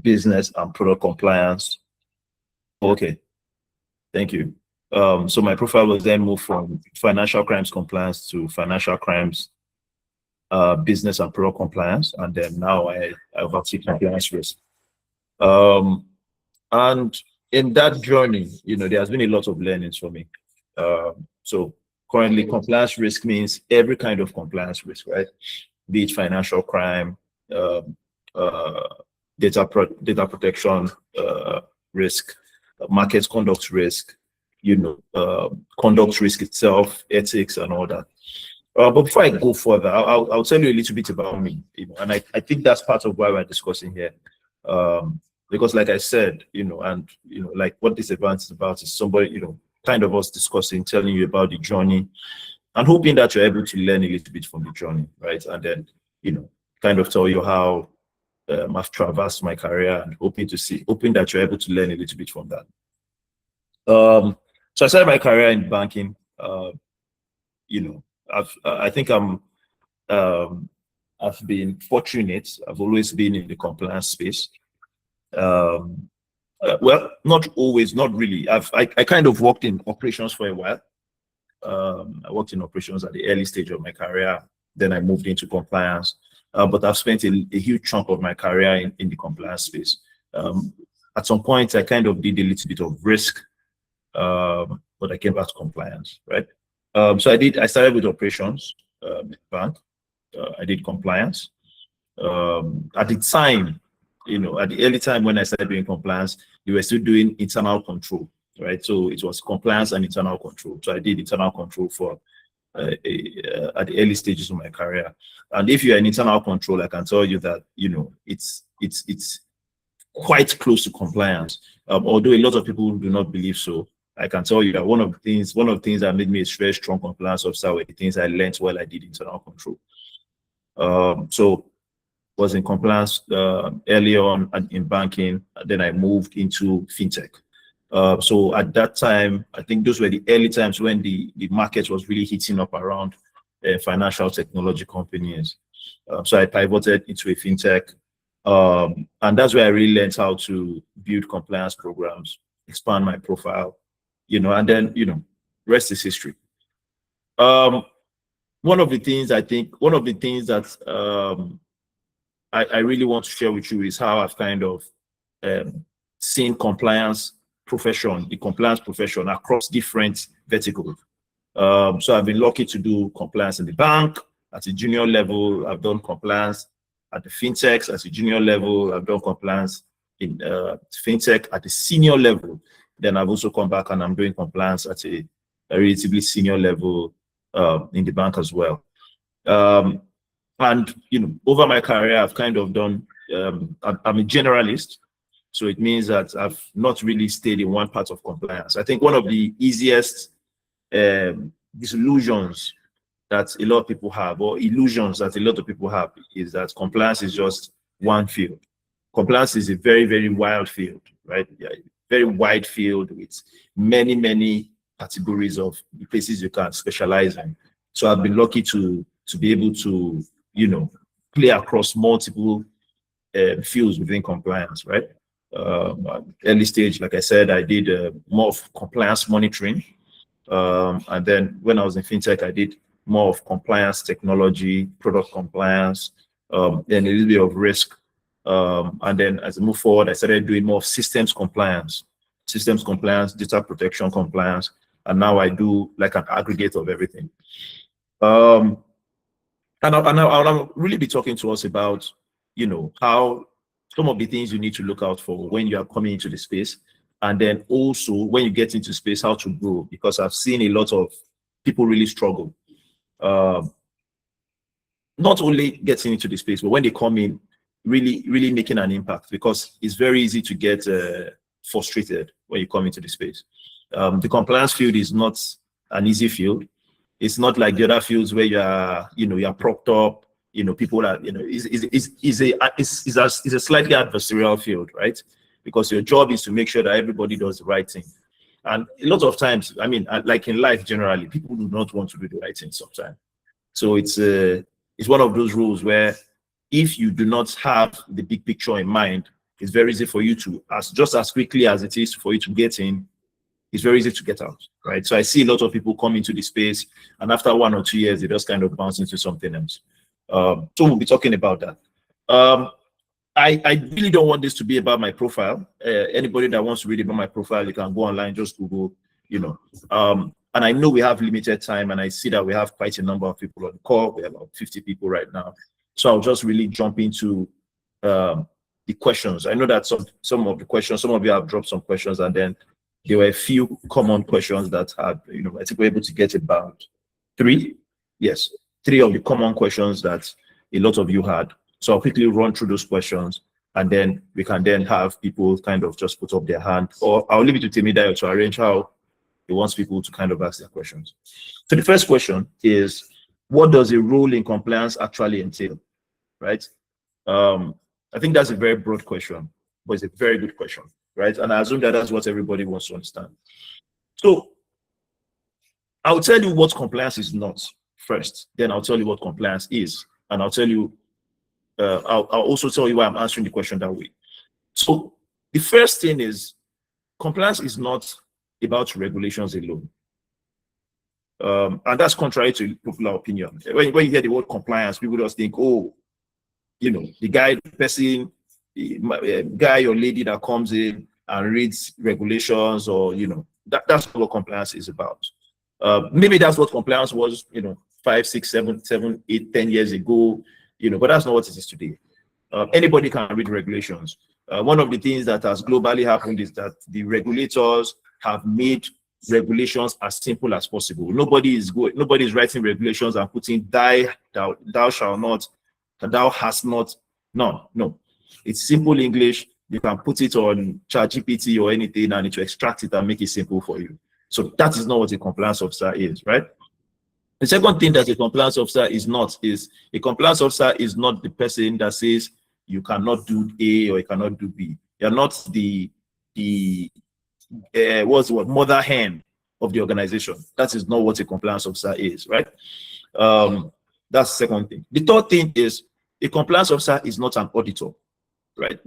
business and product compliance. Okay, thank you. So my profile was then moved from financial crimes compliance to financial crimes, business and product compliance, and then now I oversee compliance risk. And in that journey, there has been a lot of learnings for me. So currently, compliance risk means every kind of compliance risk, right? Be it financial crime, data protection risk, market conduct risk, conduct risk itself, ethics, and all that. But before I go further, I'll tell you a little bit about me, and I think that's part of why we're discussing here. Because like I said, like what this event is about is somebody, kind of us discussing, telling you about the journey and hoping that you're able to learn a little bit from the journey, right? And then, kind of tell you how I've traversed my career and hoping that you're able to learn a little bit from that. So I started my career in banking. I think I've been fortunate. I've always been in the compliance space. Well, not always, not really. I kind of worked in operations for a while. I worked in operations at the early stage of my career. Then I moved into compliance. But I've spent a huge chunk of my career in the compliance space. At some point, I kind of did a little bit of risk, but I came back to compliance, right? So I started with operations, bank. I did compliance. At the time, at the early time when I started doing compliance, we were still doing internal control, right? So it was compliance and internal control. So I did internal control for at the early stages of my career. And if you're in internal control, I can tell you that it's quite close to compliance. Although a lot of people do not believe so, I can tell you that one of the things that made me a very strong compliance officer were the things I learned while I did internal control. So was in compliance early on in banking, and then I moved into fintech. So at that time, I think those were the early times when the market was really heating up around financial technology companies. So I pivoted into a fintech, and that's where I really learned how to build compliance programs, expand my profile, and then rest is history. One of the things that I really want to share with you is how I've kind of seen the compliance profession across different verticals. So I've been lucky to do compliance in the bank at a junior level. I've done compliance at the fintechs at a junior level. I've done compliance in fintech at the senior level. Then I've also come back and I'm doing compliance at a relatively senior level in the bank as well. And over my career, I've kind of done. I'm a generalist, so it means that I've not really stayed in one part of compliance. I think one of the easiest disillusions that a lot of people have, or illusions that a lot of people have, is that compliance is just one field. Compliance is a very, very wild field, right? Yeah, very wide field with many, many categories of places you can specialize in. So I've been lucky to be able to, play across multiple fields within compliance, right? Early stage, like I said, I did more of compliance monitoring. And then when I was in fintech, I did more of compliance technology, product compliance, then a little bit of risk. And then as I move forward, I started doing more of systems compliance, data protection compliance. And now I do like an aggregate of everything. And I'll really be talking to us about, how some of the things you need to look out for when you are coming into the space. And then also when you get into space, how to grow, because I've seen a lot of people really struggle. Not only getting into the space, but when they come in, really making an impact, because it's very easy to get frustrated when you come into the space. The compliance field is not an easy field. It's not like the other fields where you're propped up. People are, is a slightly adversarial field, right? Because your job is to make sure that everybody does the right thing. And a lot of times, I mean, like in life generally, people do not want to do the right thing sometimes. So it's one of those rules where if you do not have the big picture in mind, It's very easy for you to, just as quickly as it is for you to get in, it's very easy to get out, right? So I see a lot of people come into the space, and after 1 or 2 years, they just kind of bounce into something else. So we'll be talking about that. I really don't want this to be about my profile. Anybody that wants to read about my profile, you can go online, just Google, and I know we have limited time, and I see that we have quite a number of people on the call. We have about 50 people right now. So I'll just really jump into the questions. I know that some of the questions, some of you have dropped some questions, and then there were a few common questions that had, I think we're able to get about 3. Yes, 3 of the common questions that a lot of you had. So I'll quickly run through those questions, and then we can then have people kind of just put up their hand, or I'll leave it to Timidayo to arrange how he wants people to kind of ask their questions. So the first question is, what does a role in compliance actually entail, right? I think that's a very broad question, but it's a very good question, right? And I assume that that's what everybody wants to understand. So I'll tell you what compliance is not first, then I'll tell you what compliance is, and I'll tell you, I'll also tell you why I'm answering the question that way. So the first thing is, compliance is not about regulations alone. And that's contrary to popular opinion. When you hear the word compliance, people just think, oh, the guy or lady that comes in and reads regulations, or, that's what compliance is about. Maybe that's what compliance was, 5, 6, 7, 8, 10 years ago, but that's not what it is today. Anybody can read regulations. One of the things that has globally happened is that the regulators have made regulations as simple as possible. Nobody is writing regulations and putting thou shalt not, thou hast not. No. It's simple English. You can put it on ChatGPT or anything, and it will extract it and make it simple for you. So that is not what a compliance officer is, right? The second thing that a compliance officer is not is, a compliance officer is not the person that says you cannot do A or you cannot do B. You're not the mother hen of the organization. That is not what a compliance officer is, right? That's the second thing. The third thing is, a compliance officer is not an auditor, right?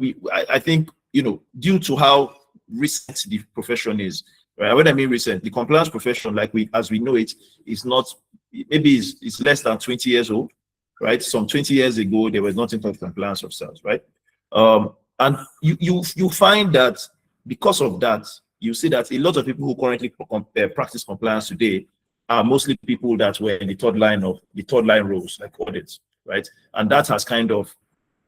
I think, due to how recent the profession is, right? When I mean recent, the compliance profession, as we know it, is not, maybe it's less than 20 years old, right? Some 20 years ago, there was nothing called compliance officers, right? And you find that because of that, you see that a lot of people who currently practice compliance today are mostly people that were in the third line roles, like audits, right? And that has kind of,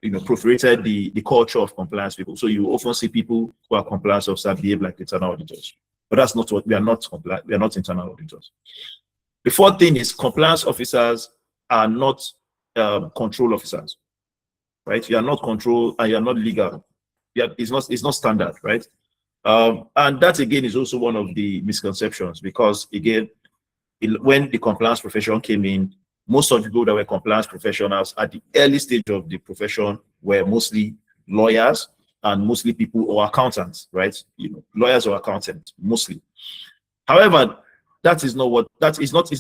proliferated the culture of compliance people. So you often see people who are compliance officers behave like internal auditors, but that's not what we are. We are not internal auditors. The fourth thing is, compliance officers are not control officers, right? You are not control, and you are not legal. It's not standard, right? And that again is also one of the misconceptions, because again, when the compliance profession came in, most of the people that were compliance professionals at the early stage of the profession were mostly lawyers and mostly people or accountants, right? Lawyers or accountants mostly. However, it's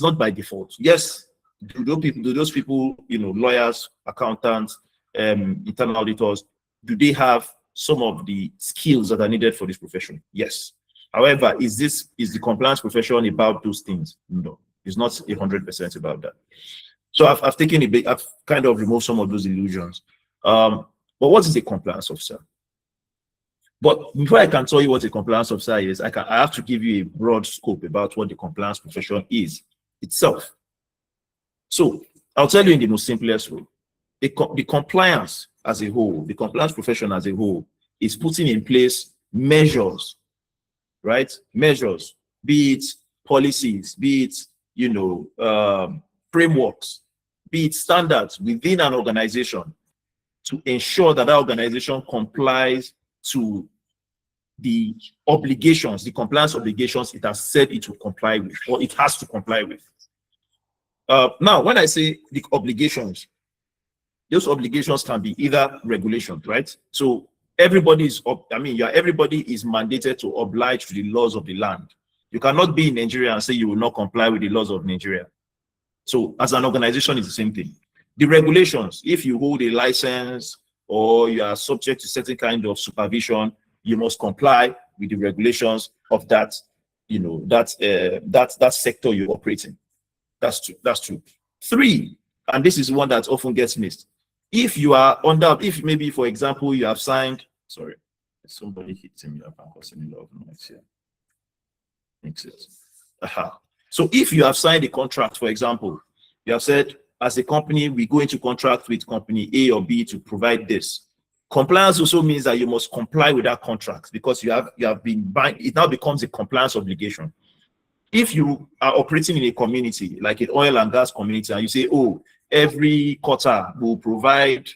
not by default. Yes, do those people, lawyers, accountants, internal auditors, do they have some of the skills that are needed for this profession? Yes. However, is the compliance profession about those things? No, it's not 100% about that. So I've kind of removed some of those illusions. But what is a compliance officer? But before I can tell you what a compliance officer is, I have to give you a broad scope about what the compliance profession is itself. So I'll tell you in the most simplest way. The compliance as a whole, the compliance profession as a whole, is putting in place measures, right? Measures, be it policies, be it frameworks, be it standards within an organization, to ensure that organization complies to the obligations, the compliance obligations it has said it will comply with, or it has to comply with. Now, when I say the obligations, those obligations can be either regulations, right? So everybody is mandated to oblige to the laws of the land. You cannot be in Nigeria and say you will not comply with the laws of Nigeria. So as an organization, it's the same thing. The regulations, if you hold a license or you are subject to certain kind of supervision, you must comply with the regulations of that, that sector you operate in. That's true. That's true. 3, and this is one that often gets missed. If you are under, if maybe, for example, you have signed, sorry, somebody hitting me up and causing a lot of noise here. Makes sense. So if you have signed a contract, for example, you have said, as a company, we go into contract with company A or B to provide this. Compliance also means that you must comply with that contract, because you have been buying. It now becomes a compliance obligation. If you are operating in a community, like an oil and gas community, and you say, oh, every quarter will provide,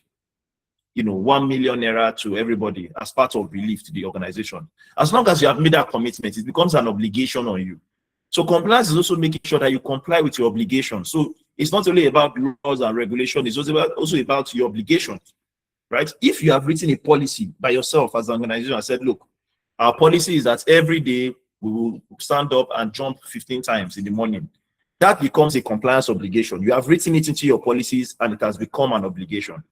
1 million naira to everybody as part of relief to the organization. As long as you have made that commitment, it becomes an obligation on you. So compliance is also making sure that you comply with your obligation. So it's not only about laws and regulation, it's also about your obligation, right? If you have written a policy by yourself as an organization and said, look, our policy is that every day we will stand up and jump 15 times in the morning, that becomes a compliance obligation. You have written it into your policies and it has become an obligation,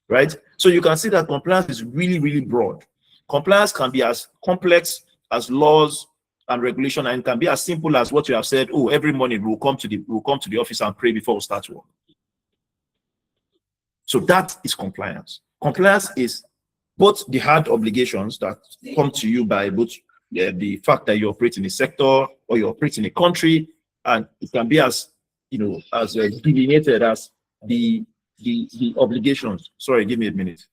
right? So you can see that compliance is really, really broad. Compliance can be as complex as laws and regulation, and it can be as simple as what you have said. Oh, every morning we'll come to the office and pray before we start work. So that is compliance. Compliance is both the hard obligations that come to you by both the fact that you operate in a sector or you operate in a country, and it can be as as delineated as the obligations. Sorry, give me a minute.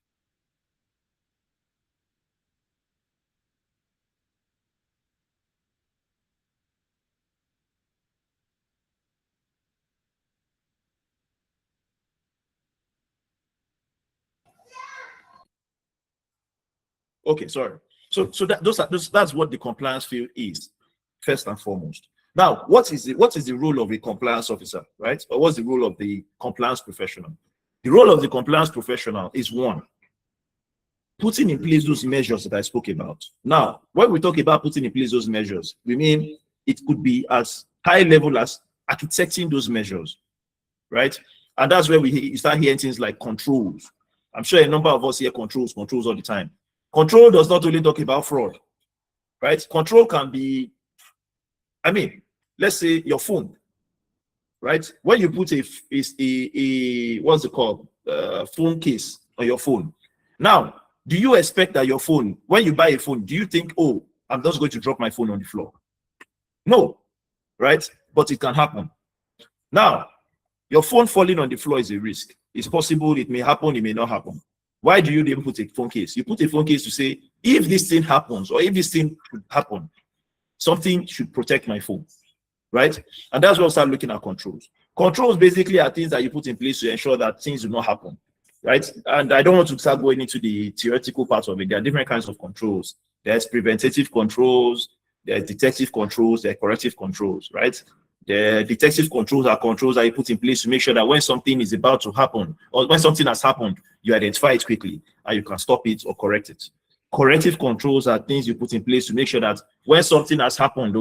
Okay, sorry. So that's what the compliance field is, first and foremost. Now, what is the role of a compliance officer, right? Or what's the role of the compliance professional? The role of the compliance professional is, one, putting in place those measures that I spoke about. Now, when we talk about putting in place those measures, we mean it could be as high level as architecting those measures, right? And that's where you start hearing things like controls. I'm sure a number of us hear controls all the time. Control does not only talk about fraud, right? Control can be, let's say your phone, right? When you put a what's it called, phone case on your phone. Now, do you expect that your phone, when you buy a phone, do you think, oh, I'm just going to drop my phone on the floor? No, right? But it can happen. Now, your phone falling on the floor is a risk. It's possible, it may happen, it may not happen. Why do you even put a phone case? You put a phone case to say, if this thing happens, or if this thing could happen, something should protect my phone, right? And that's why we start looking at controls. Controls basically are things that you put in place to ensure that things do not happen, right? And I don't want to start going into the theoretical part of it. There are different kinds of controls. There's preventative controls, there's detective controls, there are corrective controls, right? The detective controls are controls that you put in place to make sure that when something is about to happen, or when something has happened, you identify it quickly and you can stop it or correct it. Corrective controls are things you put in place to make sure that when something has happened,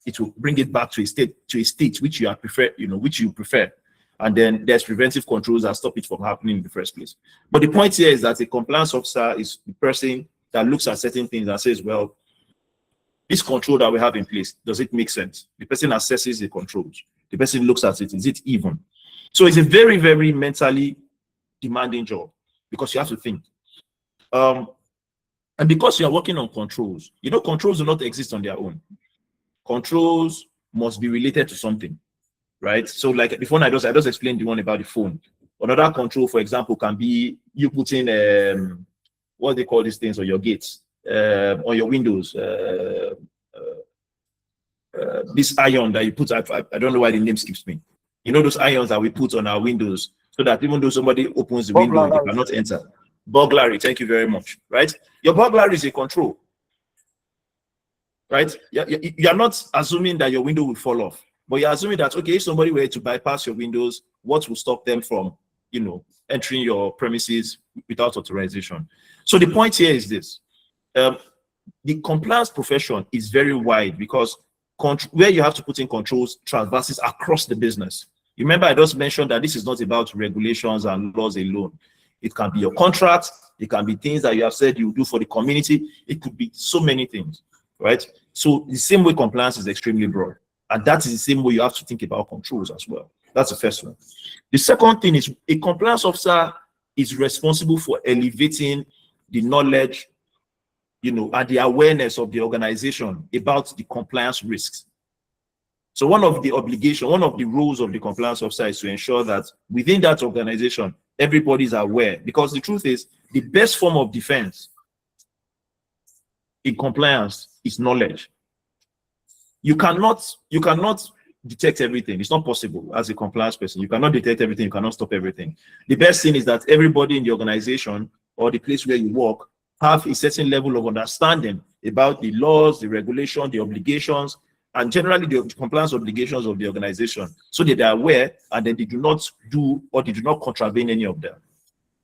it will bring it back to a state which you prefer, which you prefer. And then there's preventive controls that stop it from happening in the first place. But the point here is that a compliance officer is the person that looks at certain things and says, well, this control that we have in place, does it make sense? The person assesses the controls. The person looks at it, is it even? So it's a very, very mentally demanding job because you have to think. And because you are working on controls, controls do not exist on their own. Controls must be related to something, right? So like before I just explained the one about the phone. Another control, for example, can be you putting what they call these things on your gates, on your windows. This iron that you put, I don't know why the name skips me. Those irons that we put on our windows so that even though somebody opens the window, they cannot enter. Burglary, thank you very much, right? Your burglary is a control, right? You're not assuming that your window will fall off, but you're assuming that, okay, if somebody were to bypass your windows, what will stop them from, entering your premises without authorization? So the point here is this. The compliance profession is very wide because where you have to put in controls traverses across the business. Remember, I just mentioned that this is not about regulations and laws alone. It can be your contract, It can be things that you have said you do for the community. It could be so many things, right? So the same way compliance is extremely broad. And that is the same way you have to think about controls as well. That's the first one. The second thing is a compliance officer is responsible for elevating the knowledge, and the awareness of the organization about the compliance risks. So one of the roles of the compliance officer is to ensure that within that organization, everybody is aware. Because the truth is, the best form of defense in compliance is knowledge. You cannot detect everything. It's not possible as a compliance person. You cannot detect everything. You cannot stop everything. The best thing is that everybody in the organization or the place where you work have a certain level of understanding about the laws, the regulation, the obligations, and generally the compliance obligations of the organization, so that they are aware and then they do not do or they do not contravene any of them.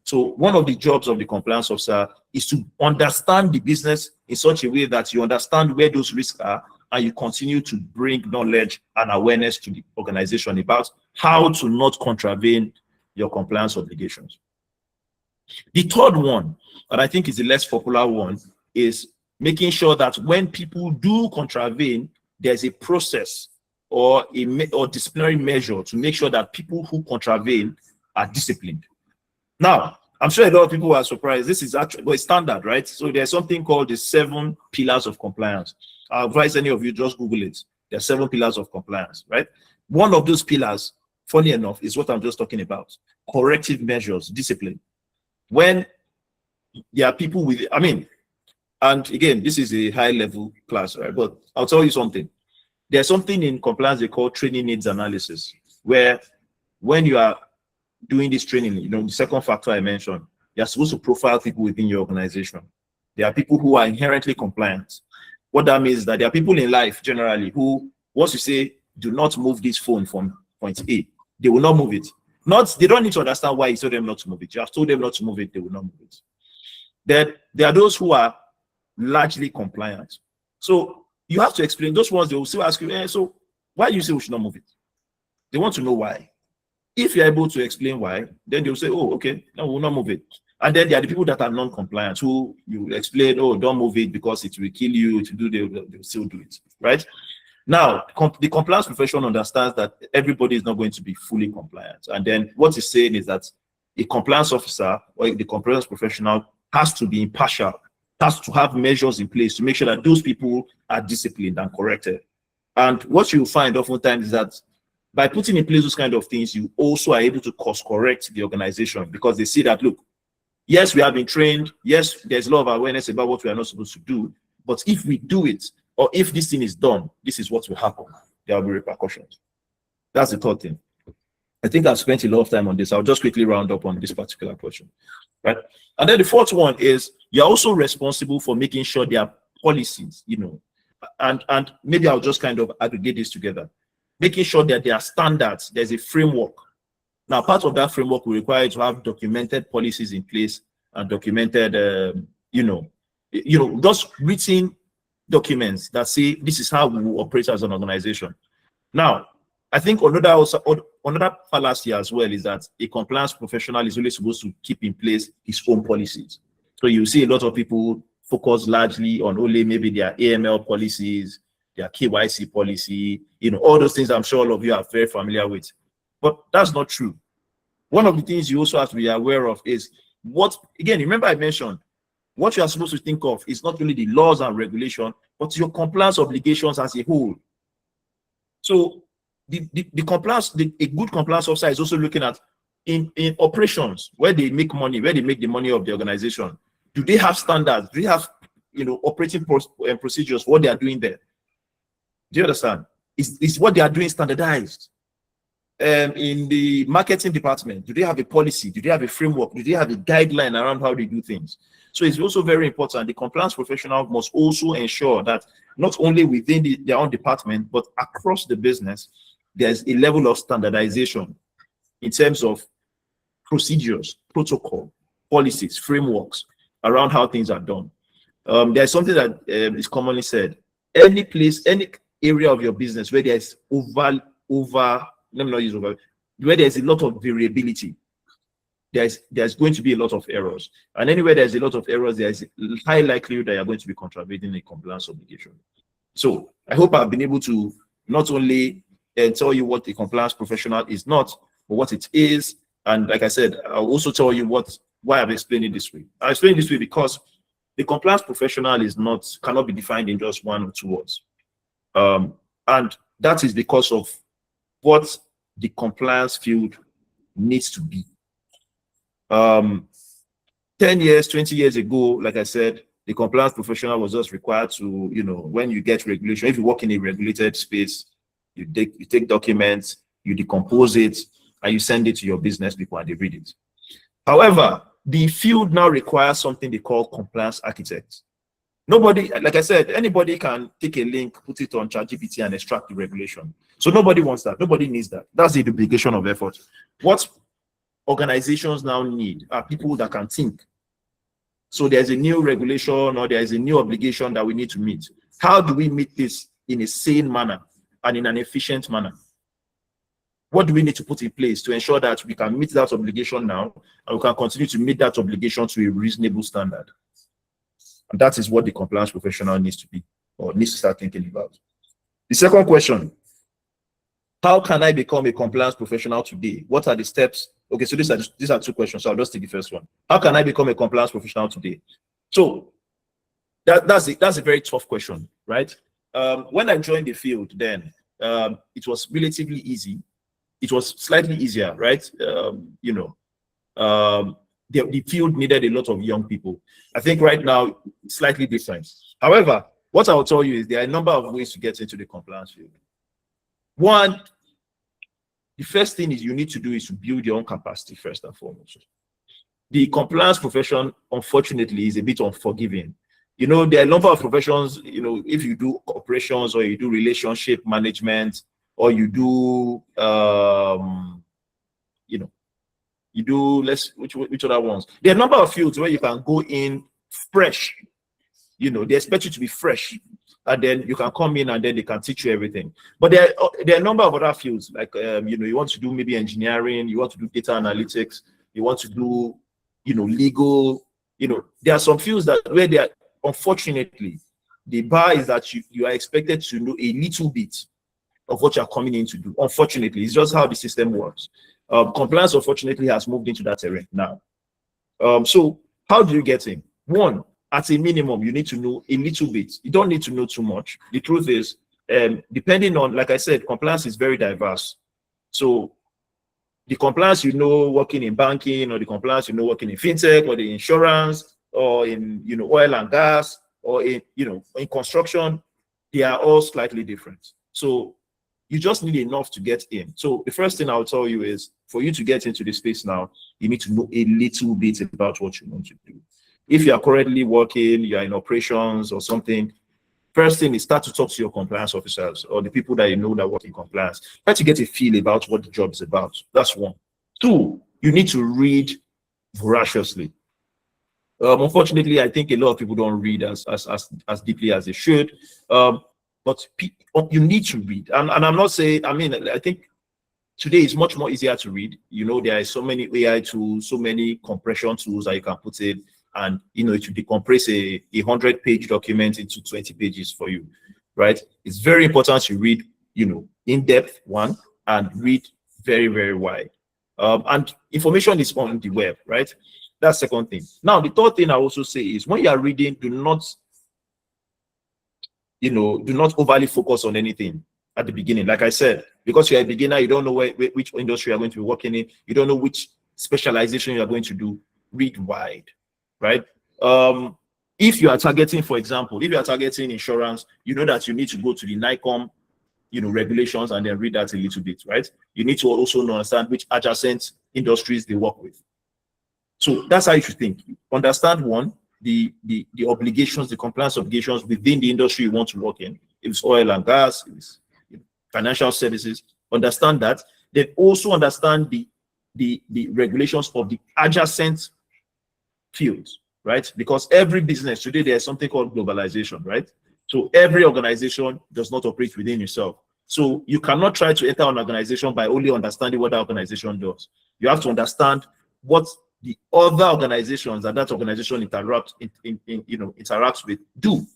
So one of the jobs of the compliance officer is to understand the business in such a way that you understand where those risks are and you continue to bring knowledge and awareness to the organization about how to not contravene your compliance obligations. The third one, and I think is the less popular one, is making sure that when people do contravene, there's a process or disciplinary measure to make sure that people who contravene are disciplined. Now, I'm sure a lot of people are surprised. This is actually standard, right? So there's something called the 7 pillars of compliance. I advise any of you just Google it. There are 7 pillars of compliance, right? One of those pillars, funny enough, is what I'm just talking about: corrective measures, discipline. When there are people with, and again, this is a high-level class, right? But I'll tell you something. There's something in compliance they call training needs analysis, where when you are doing this training, the second factor I mentioned, you're supposed to profile people within your organization. There are people who are inherently compliant. What that means is that there are people in life generally who, once you say, do not move this phone from point A, they will not move it. They don't need to understand why you told them not to move it. You have told them not to move it, they will not move it. Then there are those who are largely compliant. So you have to explain. Those ones, they will still ask you, so why do you say we should not move it? They want to know why. If you're able to explain why, then they'll say, oh, okay, no, we'll not move it. And then there are the people that are non-compliant who you explain, oh, don't move it because it will kill you. They'll still do it, right? Now, the compliance profession understands that everybody is not going to be fully compliant. And then what he's saying is that a compliance officer or the compliance professional has to be impartial, has to have measures in place to make sure that those people are disciplined and corrected. And what you find oftentimes is that by putting in place those kind of things, you also are able to course correct the organization, because they see that, look, yes, we have been trained. Yes, there's a lot of awareness about what we are not supposed to do. But if we do it, or if this thing is done, this is what will happen. There will be repercussions. That's the third thing. I think I've spent a lot of time on this. I'll just quickly round up on this particular question, right? And then the fourth one is you're also responsible for making sure there are policies, and maybe I'll just kind of aggregate this together. Making sure that there are standards, there's a framework. Now, part of that framework will require you to have documented policies in place and documented, those written documents that say this is how we will operate as an organization. Now, I think another fallacy as well is that a compliance professional is only supposed to keep in place his own policies. So you see a lot of people focus largely on only maybe their AML policies, their KYC policy, all those things I'm sure all of you are very familiar with. But that's not true. One of the things you also have to be aware of is remember I mentioned, what you are supposed to think of is not only the laws and regulation, but your compliance obligations as a whole. So a good compliance officer is also looking at in operations where they make money, where they make the money of the organization. Do they have standards? Do they have operating procedures? What they are doing there? Do you understand? Is what they are doing standardized? In the marketing department, do they have a policy? Do they have a framework? Do they have a guideline around how they do things? So it's also very important. The compliance professional must also ensure that not only within their own department, but across the business, there's a level of standardization in terms of procedures, protocol, policies, frameworks around how things are done. There's something that is commonly said: any area of your business where there's let me not use over, where there's a lot of variability, there's going to be a lot of errors. And anywhere there's a lot of errors, there's a high likelihood that you're going to be contravening a compliance obligation. So I hope I've been able to not only tell you what a compliance professional is not, but what it is. And like I said, I'll also tell you why I've explained it this way. I explained it this way because the compliance professional cannot be defined in just one or two words. And that is because of what the compliance field needs to be. 10 years, 20 years ago, like I said, the compliance professional was just required to, when you get regulation, if you work in a regulated space, you take documents, you decompose it, and you send it to your business people and they read it. However, the field now requires something they call compliance architects. Nobody, like I said, anybody can take a link, put it on ChatGPT and extract the regulation. So nobody wants that. Nobody needs that. That's the duplication of effort. What organizations now need are people that can think. So there's a new regulation or there is a new obligation that we need to meet. How do we meet this in a sane manner and in an efficient manner? What do we need to put in place to ensure that we can meet that obligation now and we can continue to meet that obligation to a reasonable standard? And that is what the compliance professional needs to be or needs to start thinking about. The second question, how can I become a compliance professional today? What are the steps? Okay, so these are two questions. So I'll just take the first one. How can I become a compliance professional today? So that's a very tough question, right? When I joined the field, then it was relatively easy. It was slightly easier, right? The field needed a lot of young people. I think right now it's slightly different. However, what I will tell you is there are a number of ways to get into the compliance field. One, the first thing you need to do is to build your own capacity first and foremost. The compliance profession, unfortunately, is a bit unforgiving. There are a number of professions, if you do operations or you do relationship management or you do, which other ones? There are a number of fields where you can go in fresh. They expect you to be fresh, and then you can come in and then they can teach you everything. But there are a number of other fields, like you want to do maybe engineering, you want to do data analytics, you want to do legal. There are some fields where they are, unfortunately, the bar is that you are expected to know a little bit of what you're coming in to do. Unfortunately, it's just how the system works. Compliance, unfortunately, has moved into that area now. So how do you get in? One, at a minimum, you need to know a little bit. You don't need to know too much. The truth is, depending on, like I said, compliance is very diverse. So the compliance working in banking, or the compliance working in fintech, or the insurance, or in oil and gas, or in in construction, they are all slightly different. So you just need enough to get in. So the first thing I'll tell you is, for you to get into the space now, you need to know a little bit about what you want to do. If you are currently working, you are in operations or something, first thing is start to talk to your compliance officers or the people that that work in compliance. Try to get a feel about what the job is about. That's one. Two, you need to read voraciously. Unfortunately, I think a lot of people don't read as deeply as they should. But you need to read. And I'm not saying, I think today is much more easier to read. There are so many AI tools, so many compression tools that you can put in, and it will decompress a 100-page document into 20 pages for you, right? It's very important to read, in depth, one, and read very, very wide. And information is on the web, right? That's the second thing. Now, the third thing I also say is, when you are reading, do not overly focus on anything at the beginning. Like I said, because you're a beginner, you don't know which industry you're going to be working in. You don't know which specialization you're going to do. Read wide, right? If you are targeting, for example, if you are targeting insurance, you know that you need to go to the NICOM, regulations, and then read that a little bit, right? You need to also understand which adjacent industries they work with. So that's how you should think. Understand one, the obligations, the compliance obligations within the industry you want to work in. If it's oil and gas, if it's financial services, understand that. Then also understand the regulations of the adjacent fields, right? Because every business today, there's something called globalization, right? So every organization does not operate within itself. So you cannot try to enter an organization by only understanding what that organization does. You have to understand what the other organizations that organization interacts with do.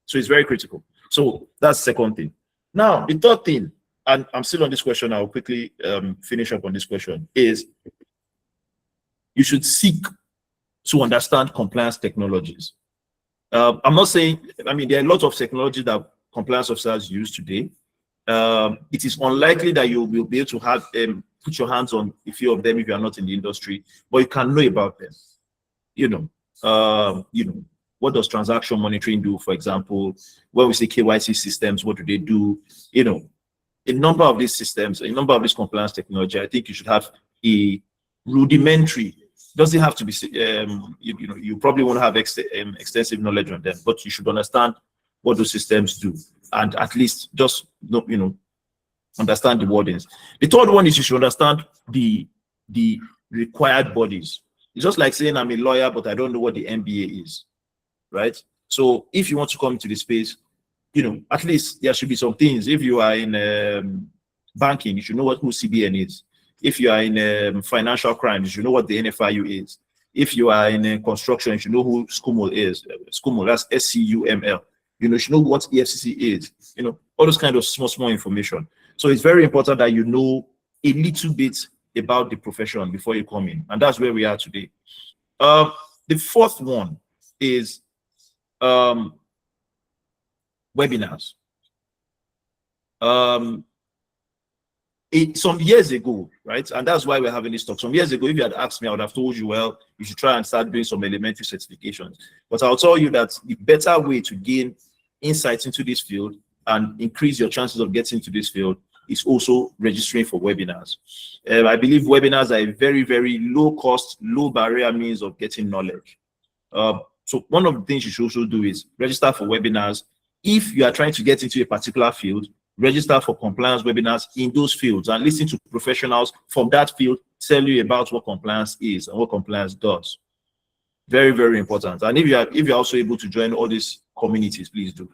So it's very critical. So that's the second thing. Now, the third thing, and I'm still on this question, I'll quickly finish up on this question, is you should seek to understand compliance technologies. I'm not saying, I mean, there are a lot of technology that compliance officers use today. It is unlikely that you will be able to have put your hands on a few of them if you are not in the industry, but you can know about them. What does transaction monitoring do, for example? When we say KYC systems, what do they do? A number of these systems, a number of these compliance technology, I think you should have a rudimentary. Doesn't have to be, you probably won't have extensive knowledge on them, but you should understand what those systems do, and at least just understand the wordings. The third one is you should understand the required bodies. It's just like saying I'm a lawyer, but I don't know what the MBA is, right? So if you want to come into the space, at least there should be some things. If you are in banking, you should know who CBN is. If you are in financial crime, you should know what the NFIU is. If you are in construction, you should know who SCUML is. SCUML, that's SCUML. You should know what EFCC is. All those kind of small information. So it's very important that you know a little bit about the profession before you come in, and that's where we are today. The fourth one is webinars. Some years ago, right? And that's why we're having this talk. Some years ago, if you had asked me, I would have told you, well, you should try and start doing some elementary certifications. But I'll tell you that the better way to gain insights into this field and increase your chances of getting into this field is also registering for webinars. I believe webinars are a very, very low cost, low barrier means of getting knowledge. So one of the things you should also do is register for webinars. If you are trying to get into a particular field, register for compliance webinars in those fields and listen to professionals from that field tell you about what compliance is and what compliance does. Very, very important. And if you're also able to join all these communities, please do.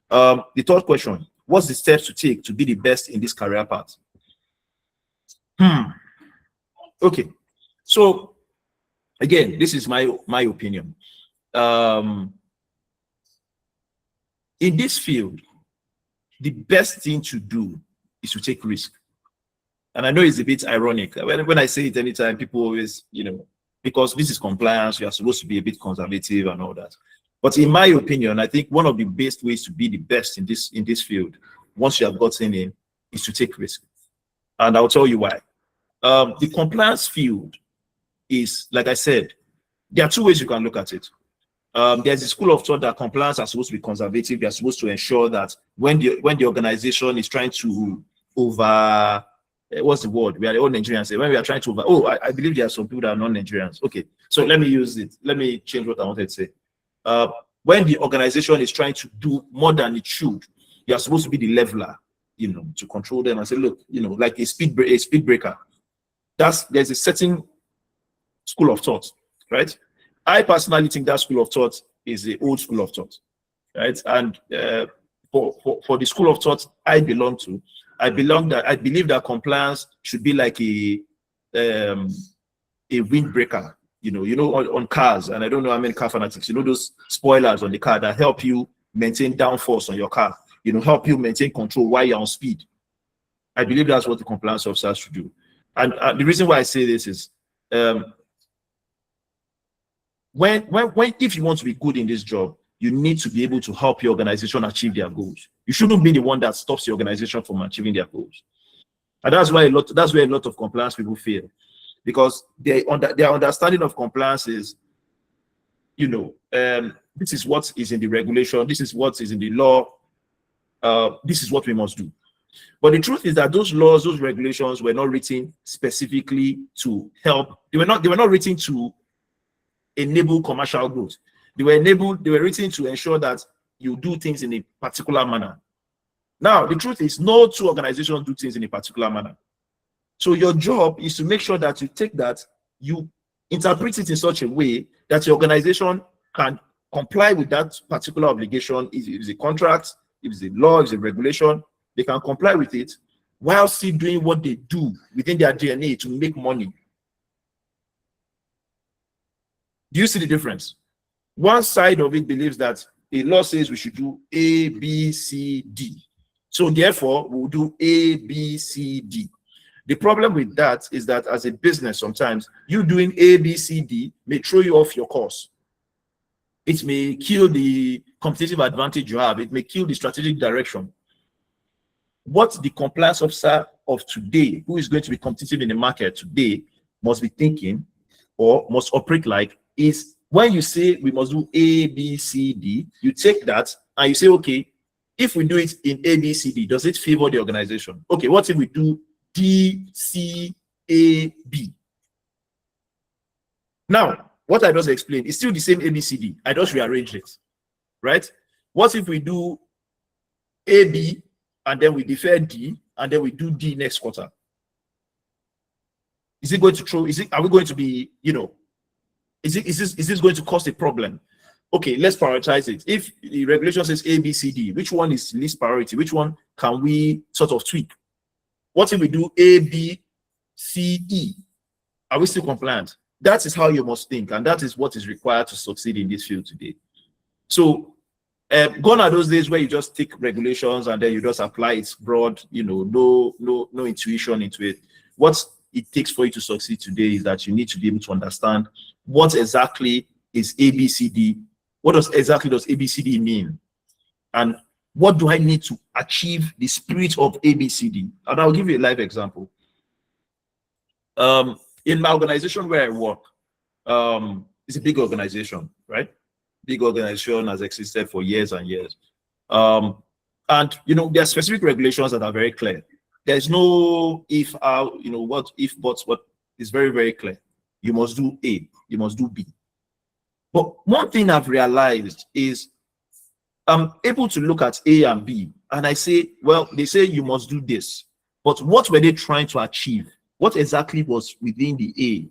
The third question, what's the steps to take to be the best in this career path? Okay. So again, this is my opinion. In this field, the best thing to do is to take risk. And I know it's a bit ironic. When I say it anytime, people always, because this is compliance, you are supposed to be a bit conservative and all that. But in my opinion, I think one of the best ways to be the best in this field, once you have gotten in, is to take risk. And I'll tell you why. The compliance field is, like I said, there are two ways you can look at it. There's a school of thought that compliance are supposed to be conservative. They're supposed to ensure that when the organization is trying to what's the word? We are all Nigerians. When we are trying to I believe there are some people that are non-Nigerians. Okay, so let me use it. Let me change what I wanted to say. When the organization is trying to do more than it should, you are supposed to be the leveler, to control them and say, look, like a speed breaker. There's a certain school of thought, right? I personally think that school of thought is the old school of thought, right? And for the school of thought I belong to, I believe that compliance should be like a windbreaker, on cars. And I don't know how many car fanatics, those spoilers on the car that help you maintain downforce on your car, help you maintain control while you're on speed. I believe that's what the compliance officers should do. And the reason why I say this is, if you want to be good in this job, you need to be able to help your organization achieve their goals. You shouldn't be the one that stops the organization from achieving their goals. And that's where a lot of compliance people fail, because their understanding of compliance is, this is what is in the regulation, this is what is in the law, this is what we must do. But the truth is that those laws, those regulations were not written specifically to help. They were not written to enable commercial growth. They were written to ensure that you do things in a particular manner. Now, the truth is, no two organizations do things in a particular manner. So your job is to make sure that you take that, you interpret it in such a way that your organization can comply with that particular obligation. If it's a contract, if it's a law, if it's a regulation, they can comply with it while still doing what they do within their DNA to make money. Do you see the difference? One side of it believes that the law says we should do A, B, C, D. So therefore, we'll do A, B, C, D. The problem with that is that as a business, sometimes you doing A, B, C, D may throw you off your course. It may kill the competitive advantage you have. It may kill the strategic direction. What the compliance officer of today, who is going to be competitive in the market today, must be thinking or must operate like is when you say we must do A, B, C, D, you take that and you say, okay, if we do it in A, B, C, D, does it favor the organization? Okay, what if we do D, C, A, B? Now, what I just explained is still the same A, B, C, D. I just rearrange it, right? What if we do A, B, and then we defer D, and then we do D next quarter? Is it going to throw? Are we going to be, is this going to cause a problem? Okay, let's prioritize it. If the regulation says A, B, C, D, which one is least priority? Which one can we sort of tweak? What if we do A, B, C, E? Are we still compliant? That is how you must think, and that is what is required to succeed in this field today. So, gone are those days where you just take regulations and then you just apply it broad, no intuition into it. What it takes for you to succeed today is that you need to be able to understand what exactly is ABCD. What exactly does ABCD mean? And what do I need to achieve the spirit of ABCD? And I'll give you a live example. In my organization where I work, it's a big organization, right? Big organization has existed for years and years. And there are specific regulations that are very clear. There's no if, what if, but what is very, very clear. You must do A, you must do B. But one thing I've realized is I'm able to look at A and B and I say, well, they say you must do this. But what were they trying to achieve? What exactly was within the A?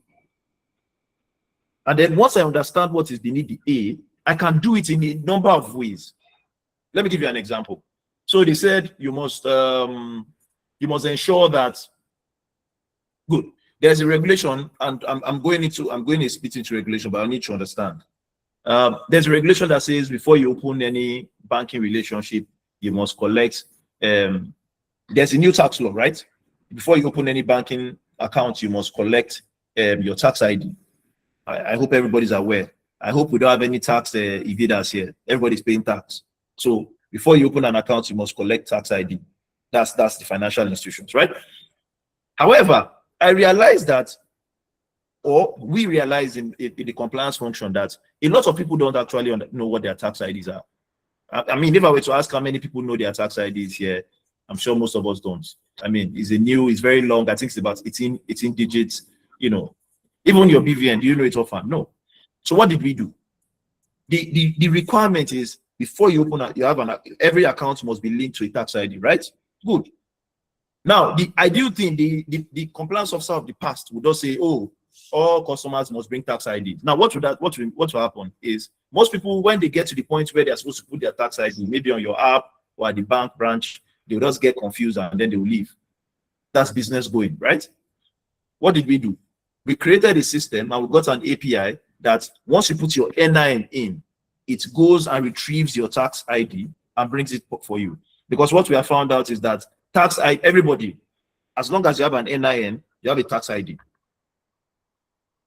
And then once I understand what is beneath the A, I can do it in a number of ways. Let me give you an example. So they said you must ensure that, good, there's a regulation, and I'm going to spit into regulation, but I need to understand. There's a regulation that says before you open any banking relationship, you must collect. There's a new tax law, right? Before you open any banking account, you must collect your tax ID. I hope everybody's aware. I hope we don't have any tax evaders here. Everybody's paying tax. So before you open an account, you must collect tax ID. That's the financial institutions, right? However, I realized that, or we realize in the compliance function that a lot of people don't actually know what their tax IDs are. I mean, if I were to ask how many people know their tax IDs here, I'm sure most of us don't. I mean, it's very long. I think it's about 18 digits. Even your BVN, do you know it often? No. So what did we do? The requirement is before you open every account must be linked to a tax ID, right? Good. Now, the ideal thing, the compliance officer of the past would just say, oh, all customers must bring tax ID. Now, what will happen is most people, when they get to the point where they're supposed to put their tax ID, maybe on your app or at the bank branch, they'll just get confused and then they will leave. That's business going, right? What did we do? We created a system and we got an API that once you put your NIN in, it goes and retrieves your tax ID and brings it for you. Because what we have found out is that everybody, as long as you have an NIN, you have a tax ID.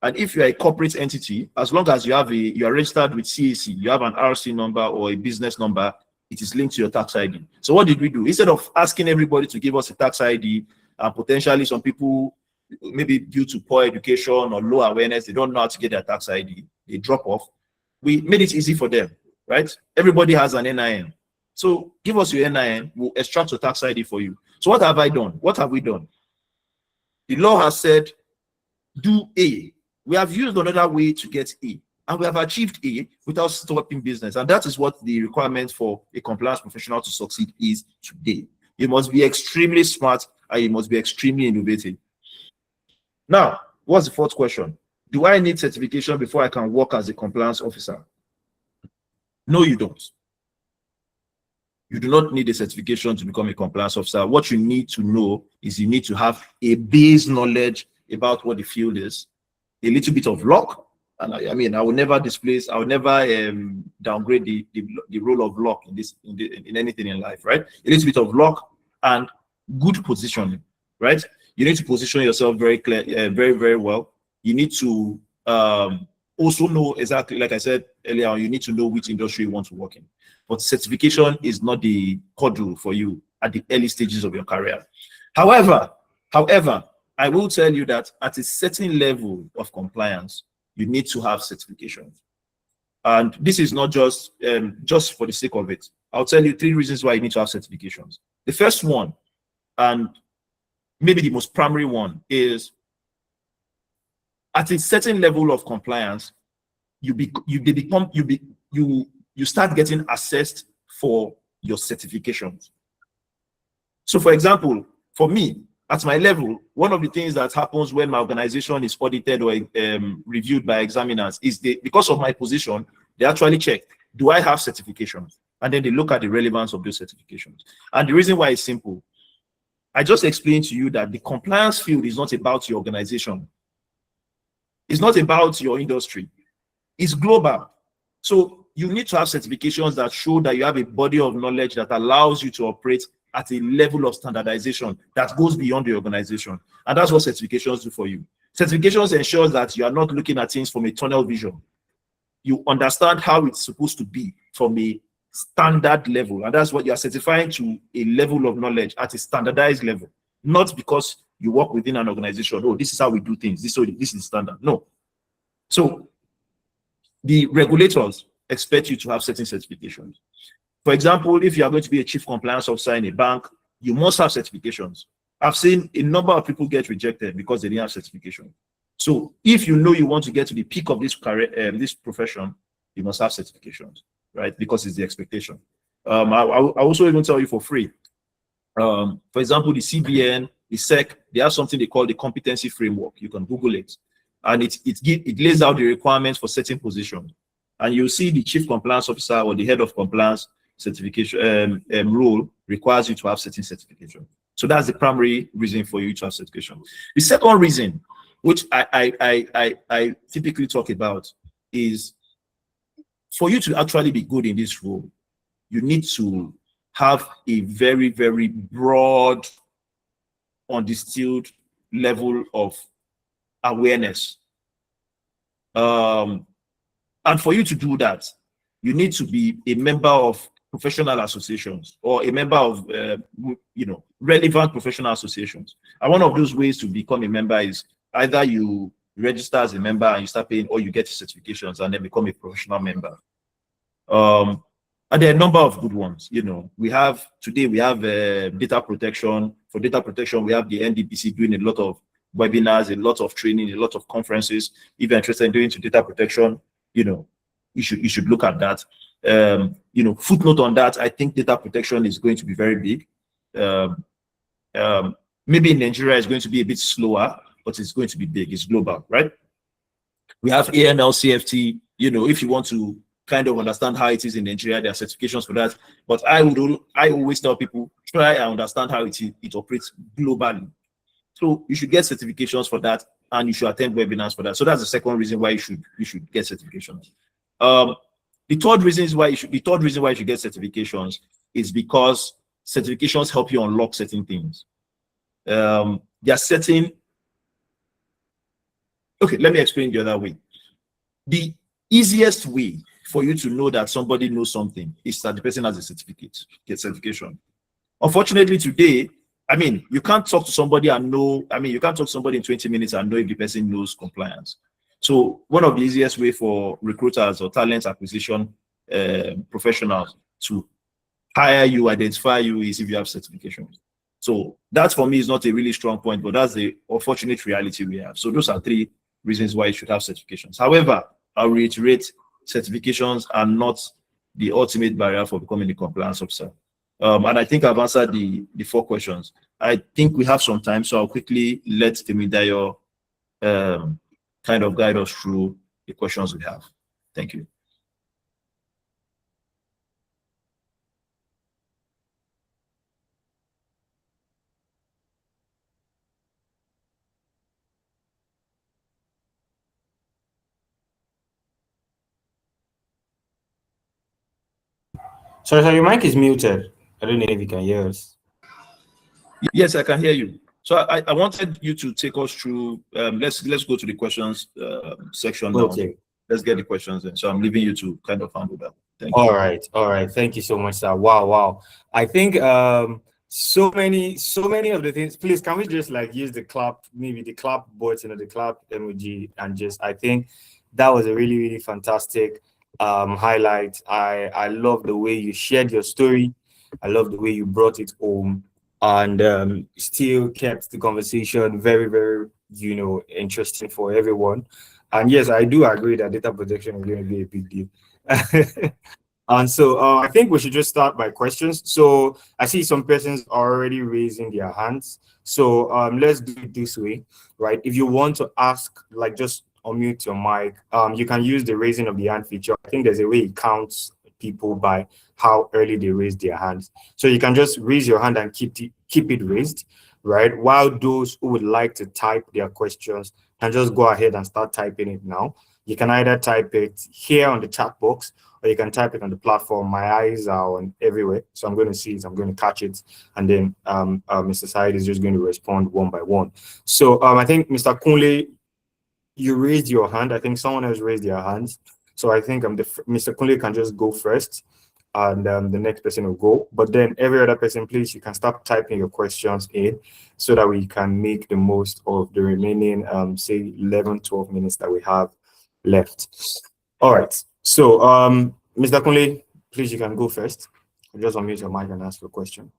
And if you are a corporate entity, as long as you are registered with CAC, you have an RC number or a business number, it is linked to your tax ID. So what did we do? Instead of asking everybody to give us a tax ID, and potentially some people, maybe due to poor education or low awareness, they don't know how to get their tax ID, they drop off. We made it easy for them, right? Everybody has an NIN. So give us your NIN, we'll extract your tax ID for you. So what have I done? What have we done? The law has said, do A. We have used another way to get A, and we have achieved A without stopping business. And that is what the requirement for a compliance professional to succeed is today. You must be extremely smart and you must be extremely innovative. Now, what's the fourth question? Do I need certification before I can work as a compliance officer? No, you don't. You do not need a certification to become a compliance officer. What you need to know is you need to have a base knowledge about what the field is, a little bit of luck, And I mean, I will never displace, I will never downgrade the role of luck in this in anything in life, right? It needs a bit of luck and good positioning, right? You need to position yourself very clear, very very well. You need to also know exactly, like I said earlier on, you need to know which industry you want to work in. But certification is not the cudgel for you at the early stages of your career. However, however, I will tell you that at a certain level of compliance, you need to have certifications. And this is not just for the sake of it. I'll tell you three reasons why you need to have certifications. The first one, and maybe the most primary one, is at a certain level of compliance, you start getting assessed for your certifications. So, for example, for me, at my level, one of the things that happens when my organization is audited or reviewed by examiners is because of my position, they actually check, do I have certifications? And then they look at the relevance of those certifications. And the reason why is simple. I just explained to you that the compliance field is not about your organization. It's not about your industry. It's global. So you need to have certifications that show that you have a body of knowledge that allows you to operate at a level of standardization that goes beyond the organization. And that's what certifications do for you. Certifications ensure that you are not looking at things from a tunnel vision. You understand how it's supposed to be from a standard level. And that's what you are certifying to, a level of knowledge at a standardized level. Not because you work within an organization. Oh, this is how we do things. This is standard. No. So the regulators expect you to have certain certifications. For example, if you are going to be a chief compliance officer in a bank, you must have certifications. I've seen a number of people get rejected because they didn't have certification. So if you know you want to get to the peak of this career, this profession, you must have certifications, right? Because it's the expectation. I also even tell you for free. For example, the CBN, the SEC, they have something they call the competency framework. You can Google it, and it lays out the requirements for certain positions. And you'll see the chief compliance officer or the head of compliance certification role requires you to have certain certification. So that's the primary reason for you to have certification. The second reason, which I typically talk about, is for you to actually be good in this role, you need to have a very, very broad, undistilled level of awareness. And for you to do that, you need to be a member of professional associations or a member of relevant professional associations. And one of those ways to become a member is either you register as a member and you start paying, or you get certifications and then become a professional member. And there are a number of good ones. We have data protection. For data protection, we have the NDPC doing a lot of webinars, a lot of training, a lot of conferences. If you're interested in doing data protection, you should look at that. Footnote on that, I think data protection is going to be very big. Maybe in Nigeria it's going to be a bit slower, but it's going to be big. It's global, right? We have AML, CFT. If you want to kind of understand how it is in Nigeria, there are certifications for that. But I always tell people, try and understand how it operates globally. So you should get certifications for that, and you should attend webinars for that. So that's the second reason why you should get certifications. The third reason why you should get certifications is because certifications help you unlock certain things. There are certain. Okay, let me explain the other way. The easiest way for you to know that somebody knows something is that the person has a certification. Unfortunately, today, you can't talk to somebody you can't talk to somebody in 20 minutes and know if the person knows compliance. So one of the easiest way for recruiters or talent acquisition professionals to hire you, identify you, is if you have certifications. So that for me is not a really strong point, but that's the unfortunate reality we have. So those are three reasons why you should have certifications. However, I'll reiterate, certifications are not the ultimate barrier for becoming a compliance officer. And I think I've answered the four questions. I think we have some time, so I'll quickly let Temidayo kind of guide us through the questions we have. Thank you. Sorry, your mic is muted. I don't know if you can hear us. Yes, I can hear you. So I wanted you to take us through. Let's go to the questions section now. Okay. Let's get the questions in. So I'm leaving you to kind of handle that. Thank you. All right. Thank you so much, sir. Wow. I think so many of the things. Please, can we just like use the clap, maybe the clap button or the clap emoji, and just I think that was a really fantastic highlight. I love the way you shared your story. I love the way you brought it home and still kept the conversation very interesting for everyone. And yes, I do agree that data protection is going to be a big deal. And so I think we should just start by questions. So I see some persons are already raising their hands. So let's do it this way, right? If you want to ask, like just unmute your mic, you can use the raising of the hand feature. I think there's a way it counts people by how early they raise their hands. So you can just raise your hand and keep it raised, right? While those who would like to type their questions can just go ahead and start typing it now. You can either type it here on the chat box or you can type it on the platform. My eyes are on everywhere, so I'm going to see it, I'm going to catch it, and then Mr. Sayeed is just going to respond one by one. So I think Mr. Kunle, you raised your hand. I think someone else raised their hands. So I think Mr. Kunle can just go first, and the next person will go. But then every other person, please, you can start typing your questions in so that we can make the most of the remaining, say, 11, 12 minutes that we have left. All right. So, Mr. Kunle, please, you can go first. Just unmute your mic and ask your question.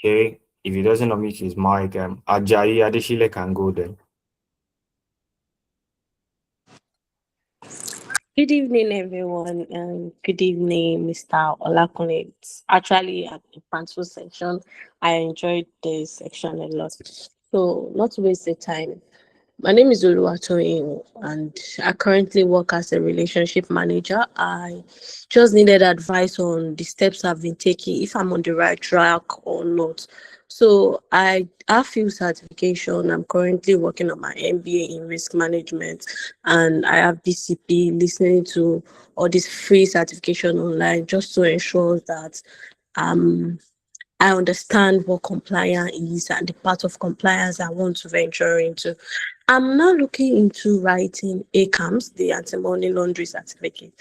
Okay. If he doesn't unmute his mic, Ajayi Adeshile can go then. Good evening, everyone, and good evening, Mr. Olagoke. It's actually a painful section. I enjoyed this section a lot. So, not to waste the time, my name is Oluwatoyin, and I currently work as a relationship manager. I just needed advice on the steps I've been taking, if I'm on the right track or not. So I have few certification. I'm currently working on my MBA in risk management, and I have BCP. Listening to all this free certification online just to ensure that um I understand what compliance is and the part of compliance I want to venture into. I'm not looking into writing ACAMS, the anti-money laundering certificate,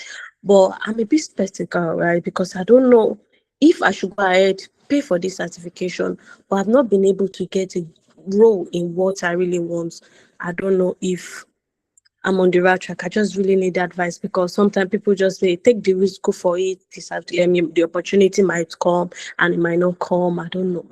but I'm a bit skeptical, right? Because I don't know if I should go ahead, pay for this certification, but I've not been able to get a role in what I really want. I don't know if I'm on the right track. I just really need advice because sometimes people just say, take the risk, go for it. This have to let me, the opportunity might come and it might not come. I don't know.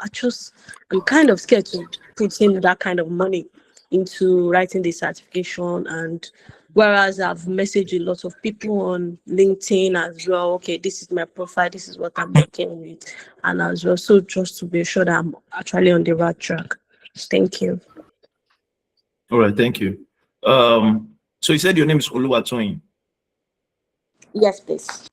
I'm kind of scared to put in that kind of money into writing the certification. And whereas I've messaged a lot of people on LinkedIn as well, okay, this is my profile, this is what I'm working with, and as well. So just to be sure that I'm actually on the right track. Thank you. All right, thank you. So you said your name is Oluwatoyin. Yes, please.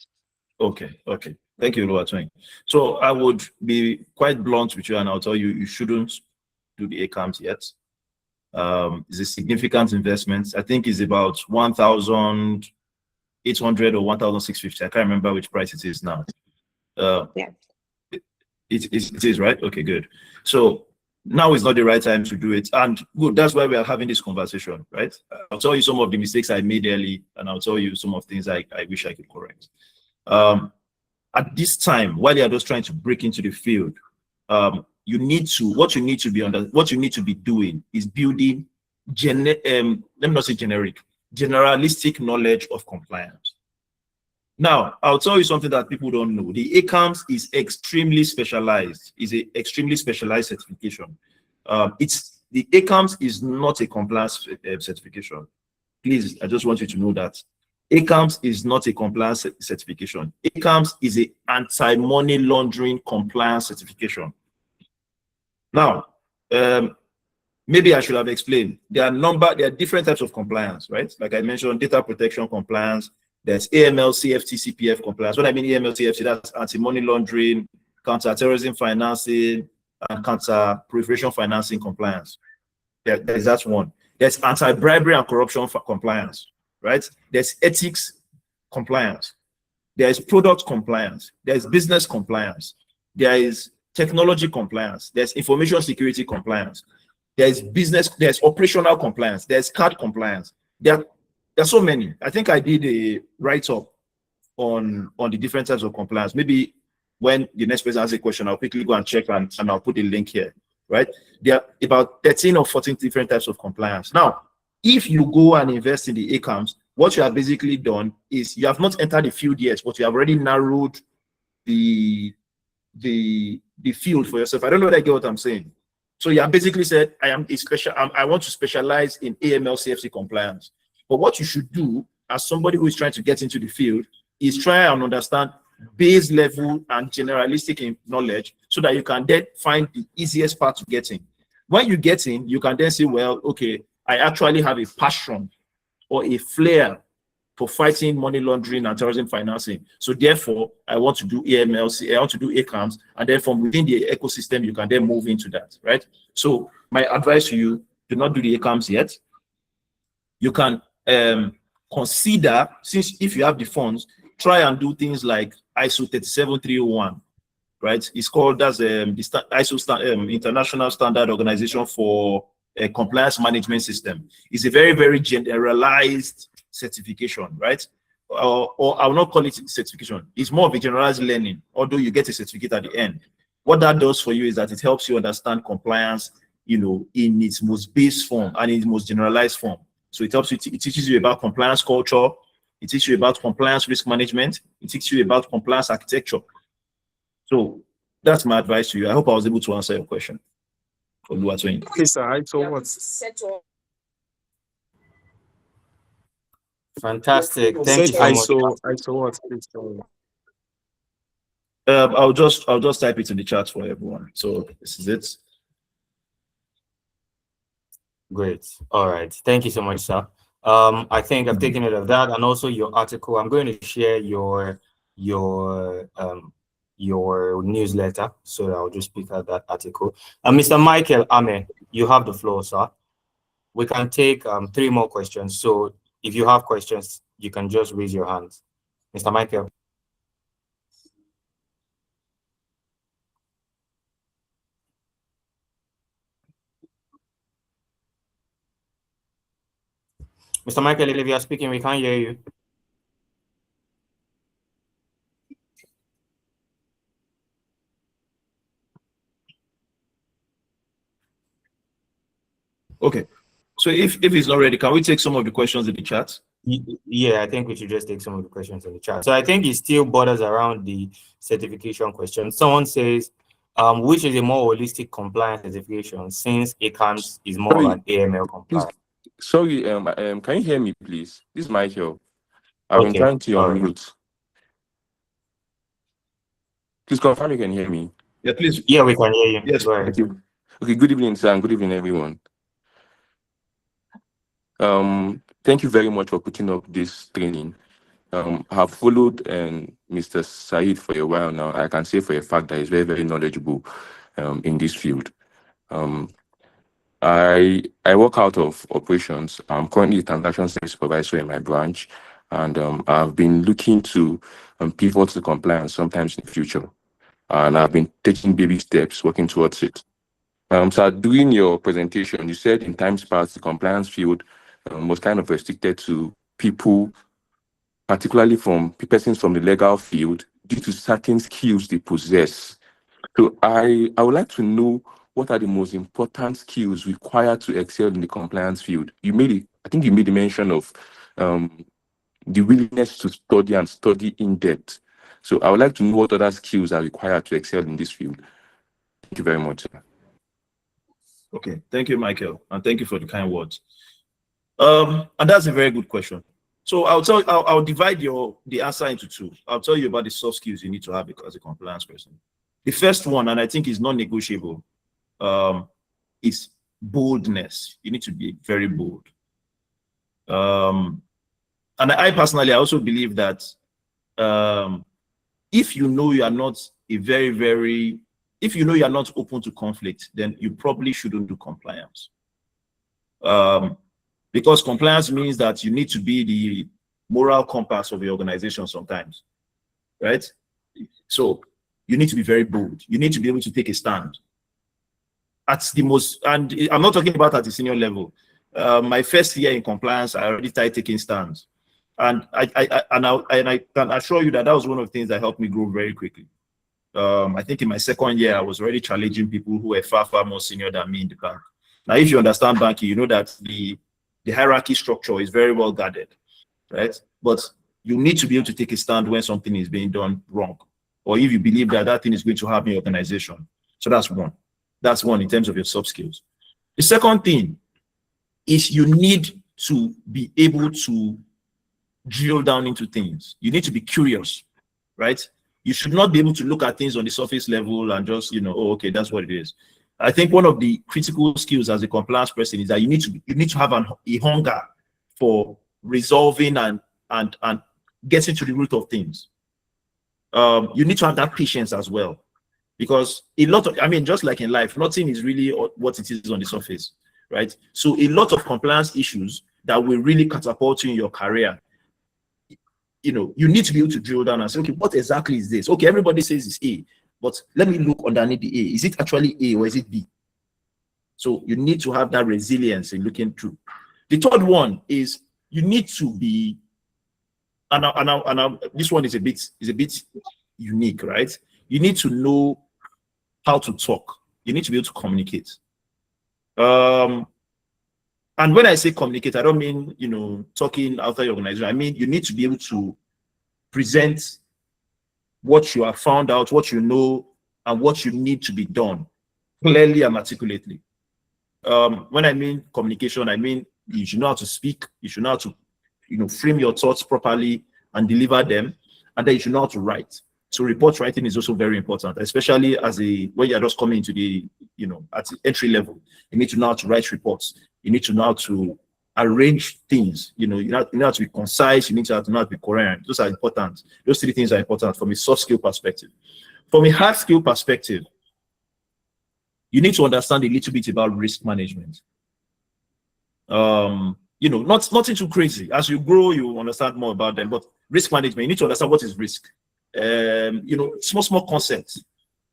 Okay. Thank you, Oluwatoyin. So I would be quite blunt with you, and I'll tell you, you shouldn't do the ACAMS yet. It's a significant investment. I think it's about 1,800 or 1,650. I can't remember which price it is now. Yeah. It is right. Okay, good. So now is not the right time to do it, and good. That's why we are having this conversation, right? I'll tell you some of the mistakes I made early, and I'll tell you some of the things I wish I could correct. At this time, while you're just trying to break into the field, what you need to be doing is building let me not say generic, generalistic knowledge of compliance. Now, I'll tell you something that people don't know. The ACAMS is extremely specialized. Is a extremely specialized certification. The ACAMS is not a compliance certification. Please, I just want you to know that ACAMS is not a compliance certification. ACAMS is a anti-money laundering compliance certification. Now, maybe I should have explained. There are different types of compliance, right? Like I mentioned, data protection compliance. There's AML, CFT, CPF compliance. When I mean AML, CFT, that's anti-money laundering, counter-terrorism financing, and counter-proliferation financing compliance. That's one. There's anti-bribery and corruption for compliance, right? There's ethics compliance. There's product compliance. There's business compliance. There is technology compliance. There's information security compliance. There's operational compliance. There's card compliance. There's so many. I think I did a write-up on the different types of compliance. Maybe when the next person asks a question, I'll quickly go and check and I'll put a link here, right? There are about 13 or 14 different types of compliance. Now, if you go and invest in the ACAMs, what you have basically done is you have not entered the field yet, but you have already narrowed the field for yourself. I don't know if I get what I'm saying. So you have basically said, I want to specialize in AML CFC compliance. But what you should do as somebody who is trying to get into the field is try and understand base level and generalistic knowledge so that you can then find the easiest path to get in. When you get in, you can then say, well, okay, I actually have a passion or a flair for fighting money laundering and terrorism financing. So therefore, I want to do AMLC, I want to do ACAMs, and then from within the ecosystem, you can then move into that, right? So my advice to you, do not do the ACAMs yet. You can consider, since if you have the funds, try and do things like ISO 37301, right? It's called as the ISO International Standard Organization for a Compliance Management System. It's a very, very generalized certification, right? Or I will not call it certification. It's more of a generalized learning, although you get a certificate at the end. What that does for you is that it helps you understand compliance, in its most base form and in its most generalized form. So it helps you, it teaches you about compliance culture, it teaches you about compliance risk management, it teaches you about compliance architecture. So that's my advice to you. I hope I was able to answer your question. Okay, sir. So what's Fantastic. Thank you so much. ISO what? Please tell me. I'll just type it in the chat for everyone. So this is it. Great. All right. Thank you so much, sir. I think I've taken note of that, and also your article. I'm going to share your newsletter, so I'll just pick out that article. Mr. Michael Ame, you have the floor, sir. We can take 3 more questions. So if you have questions, you can just raise your hand. Mr. Michael. Mr. Michael, if you are speaking, we can't hear you. Okay. So if it's not ready, can we take some of the questions in the chat? Yeah, I think we should just take some of the questions in the chat. So I think it still borders around the certification question. Someone says, which is a more holistic compliance certification, since ACAMS is more of an AML compliance? Sorry, can you hear me, please? This is Michael. I've been trying to unmute. Please confirm you can hear me. Yeah, please. Yeah, we can hear you. Yes. Go ahead. Thank you. Okay, good evening, sir, and good evening, everyone. Thank you very much for putting up this training. I have followed Mr. Sayeed for a while now. I can say for a fact that he's very, very knowledgeable in this field. I work out of operations. I'm currently a transaction service supervisor in my branch, and I've been looking to pivot to compliance sometimes in the future. And I've been taking baby steps, working towards it. So during your presentation, you said in times past, the compliance field was kind of restricted to people, particularly from persons from the legal field, due to certain skills they possess. So I would like to know, what are the most important skills required to excel in the compliance field? I think you made a mention of the willingness to study and study in depth. So I would like to know what other skills are required to excel in this field. Thank you very much, sir. Okay, thank you, Michael, and thank you for the kind words. And that's a very good question. So I'll divide the answer into 2. I'll tell you about the soft skills you need to have as a compliance person. The first one, and I think is non-negotiable, is boldness. You need to be very bold. And I personally also believe that if you know you are not if you know you are not open to conflict, then you probably shouldn't do compliance. because compliance means that you need to be the moral compass of the organization sometimes, right? So you need to be very bold. You need to be able to take a stand. At the most, and I'm not talking about at the senior level. My first year in compliance, I already started taking stands, and I can assure you that was one of the things that helped me grow very quickly. I think in my second year, I was already challenging people who were far more senior than me in the bank. Now, if you understand banking, you know that the hierarchy structure is very well guarded, right? But you need to be able to take a stand when something is being done wrong, or if you believe that that thing is going to harm your organization. So that's one. That's one in terms of your soft skills. The second thing is you need to be able to drill down into things. You need to be curious, right? You should not be able to look at things on the surface level and just, oh, okay, that's what it is. I think one of the critical skills as a compliance person is that you need to have a hunger for resolving and getting to the root of things. You need to have that patience as well, because just like in life, nothing is really what it is on the surface, right? So a lot of compliance issues that will really catapult you in your career, you need to be able to drill down and say, okay, what exactly is this? Okay, everybody says it's A, but let me look underneath the A. Is it actually A or is it B? So you need to have that resilience in looking through. The third one is you need to be, this one is a bit unique, right? You need to know how to talk. You need to be able to communicate. And when I say communicate, I don't mean, talking outside your organization. I mean, you need to be able to present what you have found out, what you know, and what you need to be done clearly and articulately. When I mean communication, I mean you should know how to speak. You should know how to, frame your thoughts properly and deliver them. And then you should know how to write. So report writing is also very important, especially when you're just coming into the, at the entry level. You need to know how to write reports. You need to know how to arrange things. You know how to be concise. You need to know how to be coherent. Those are important. Those three things are important from a soft skill perspective. From a hard skill perspective, you need to understand a little bit about risk management. Nothing too crazy. As you grow, you understand more about them. But risk management, you need to understand what is risk. Small concepts.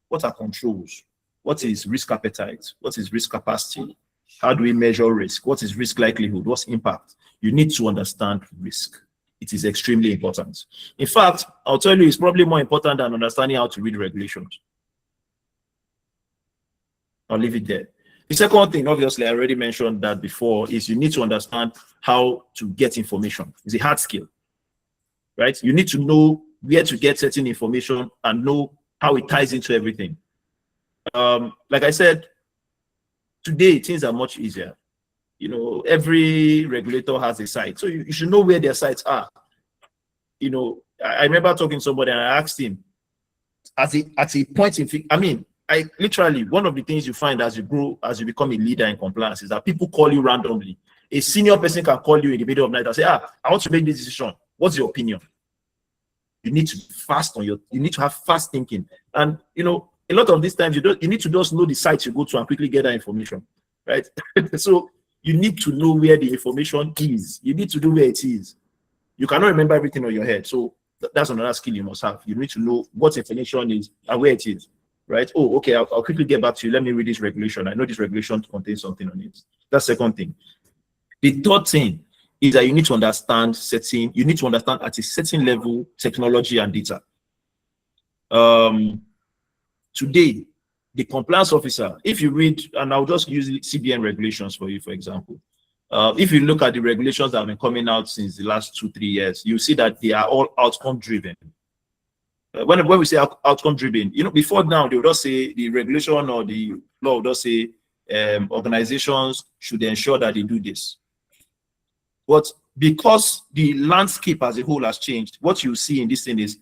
What are controls? What is risk appetite? What is risk capacity? How do we measure risk? What is risk likelihood? What's impact? You need to understand risk. It is extremely important. In fact, I'll tell you, it's probably more important than understanding how to read regulations. I'll leave it there. The second thing, obviously, I already mentioned that before, is you need to understand how to get information. It's a hard skill, right? You need to know where to get certain information and know how it ties into everything. Like I said, today things are much easier. Every regulator has a site, so you should know where their sites are. I remember talking to somebody and I asked him, at a point in, I literally, one of the things you find as you grow, as you become a leader in compliance, is that people call you randomly. A senior person can call you in the middle of the night and say, I want to make this decision. What's your opinion? You need to be fast you need to have fast thinking. And a lot of these times you need to just know the sites you go to and quickly get that information, right? So you need to know where the information is. You need to know where it is. You cannot remember everything on your head. So that's another skill you must have. You need to know what information is and where it is, right? Oh, okay, I'll quickly get back to you. Let me read this regulation. I know this regulation contains something on it. That's the second thing. The third thing is that you need to understand at a certain level technology and data. Today, the compliance officer, if you read, and I'll just use CBN regulations for you, for example. If you look at the regulations that have been coming out since the last 2-3 years, you see that they are all outcome driven. When we say outcome driven, before now, they would just say the regulation or the law would just say organizations should ensure that they do this. But because the landscape as a whole has changed, what you see in this thing is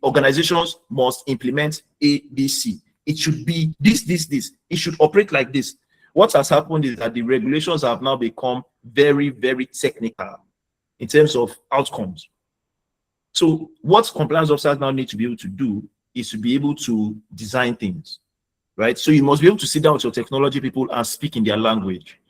organizations must implement A, B, C. It should be this. It should operate like this. What has happened is that the regulations have now become very, very technical in terms of outcomes. So what compliance officers now need to be able to do is to be able to design things, right? So you must be able to sit down with your technology people and speak in their language.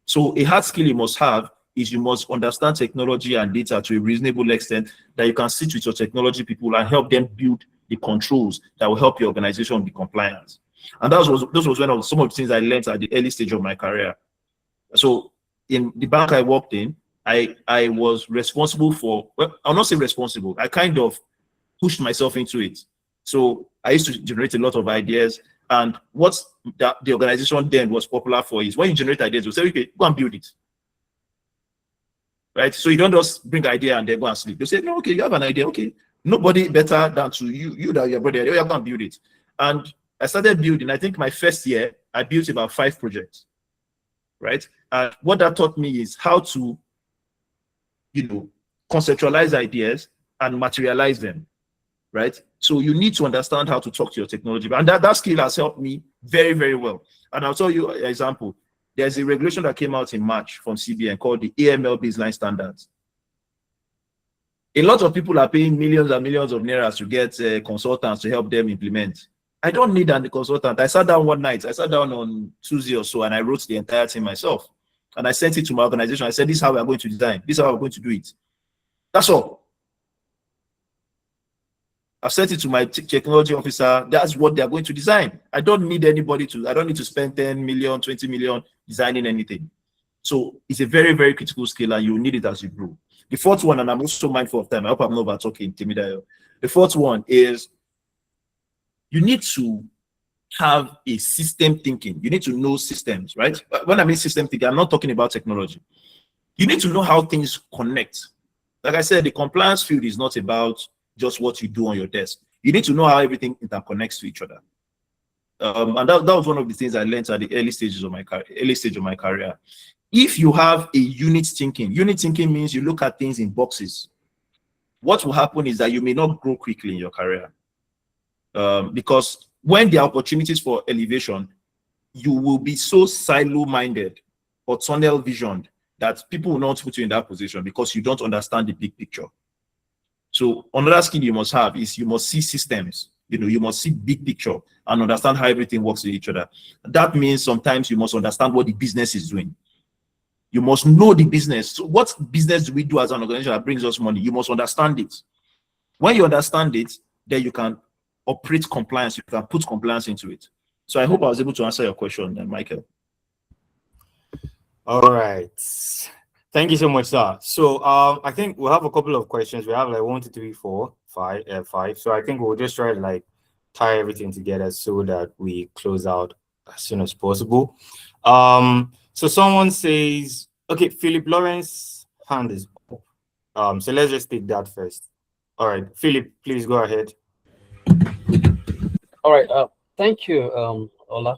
So a hard skill you must have is you must understand technology and data to a reasonable extent that you can sit with your technology people and help them build the controls that will help your organization be compliant. And those was one of some of the things I learned at the early stage of my career. So in the bank I worked in, I was responsible for, well, I'll not say responsible, I kind of pushed myself into it. So I used to generate a lot of ideas. And what the organization then was popular for is when you generate ideas, you say, okay, go and build it. Right? So you don't just bring idea and then go and sleep. You say, no, okay, you have an idea. Okay, nobody better than to you that your brother, you can build it. And I started building. I think my first year, I built about 5 projects. Right? And what that taught me is how to, conceptualize ideas and materialize them. Right? So you need to understand how to talk to your technology. And that skill has helped me very, very well. And I'll tell you an example. There's a regulation that came out in March from CBN called the AML baseline standards. A lot of people are paying millions and millions of naira to get consultants to help them implement. I don't need a consultant. I sat down one night. I sat down on Tuesday or so, and I wrote the entire thing myself. And I sent it to my organization. I said, this is how we're going to design. This is how we're going to do it. That's all. I've sent it to my technology officer. That's what they're going to design. I don't need anybody I don't need to spend 10 million, 20 million designing anything. So it's a very, very critical skill, and you need it as you grow. The fourth one, and I'm also mindful of time. I hope I'm not about talking, Timidayo. The fourth one is you need to have a system thinking. You need to know systems, right? When I mean system thinking, I'm not talking about technology. You need to know how things connect. Like I said, the compliance field is not about just what you do on your desk. You need to know how everything interconnects to each other. And that was one of the things I learned at the early stage of my career. If you have a unit thinking means you look at things in boxes. What will happen is that you may not grow quickly in your career. Because when there are opportunities for elevation, you will be so silo-minded or tunnel-visioned that people will not put you in that position because you don't understand the big picture. So another skill you must have is you must see systems. You must see big picture and understand how everything works with each other. That means sometimes you must understand what the business is doing. You must know the business. So what business do we do as an organization that brings us money? You must understand it. When you understand it, then you can operate compliance. You can put compliance into it. So I hope I was able to answer your question, Michael. All right. Thank you so much, sir. So I think we'll have a couple of questions. We have like 1, 2, 3, 4, 5. So I think we'll just try to like tie everything together so that we close out as soon as possible. So someone says, okay, Philip Lawrence hand is up. So let's just take that first. All right, Philip, please go ahead. All right. Thank you, Ola.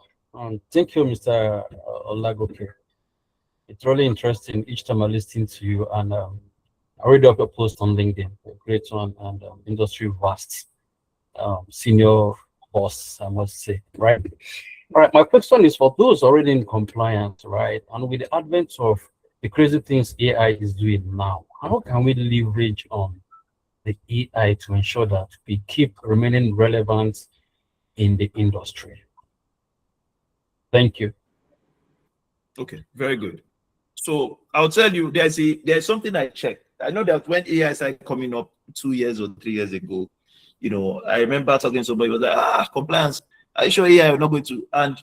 Thank you, Mr. Olagoke. It's really interesting each time I listen to you, and I read up a post on LinkedIn, a great one, and industry vast, senior boss, I must say, right? All right, my question is for those already in compliance, right? And with the advent of the crazy things AI is doing now, how can we leverage on the AI to ensure that we keep remaining relevant in the industry? Thank you. Okay, very good. So I'll tell you, there's something I checked. I know that when AI started coming up 2 years or 3 years ago, I remember talking to somebody who was like, compliance, are you sure AI are not going to? And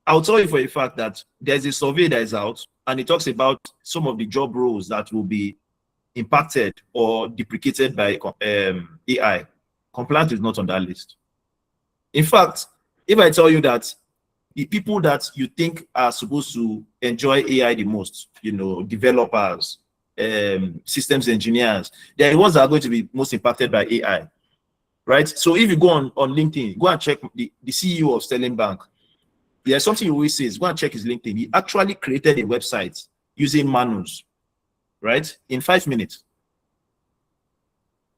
I'll tell you for a fact that there's a survey that is out, and it talks about some of the job roles that will be impacted or deprecated by AI. Compliance is not on that list. In fact, if I tell you that the people that you think are supposed to enjoy AI the most, developers, systems engineers, they're the ones that are going to be most impacted by AI, right? So if you go on LinkedIn, go and check the CEO of Sterling Bank. There's something he always says, go and check his LinkedIn. He actually created a website using manuals, right? In 5 minutes.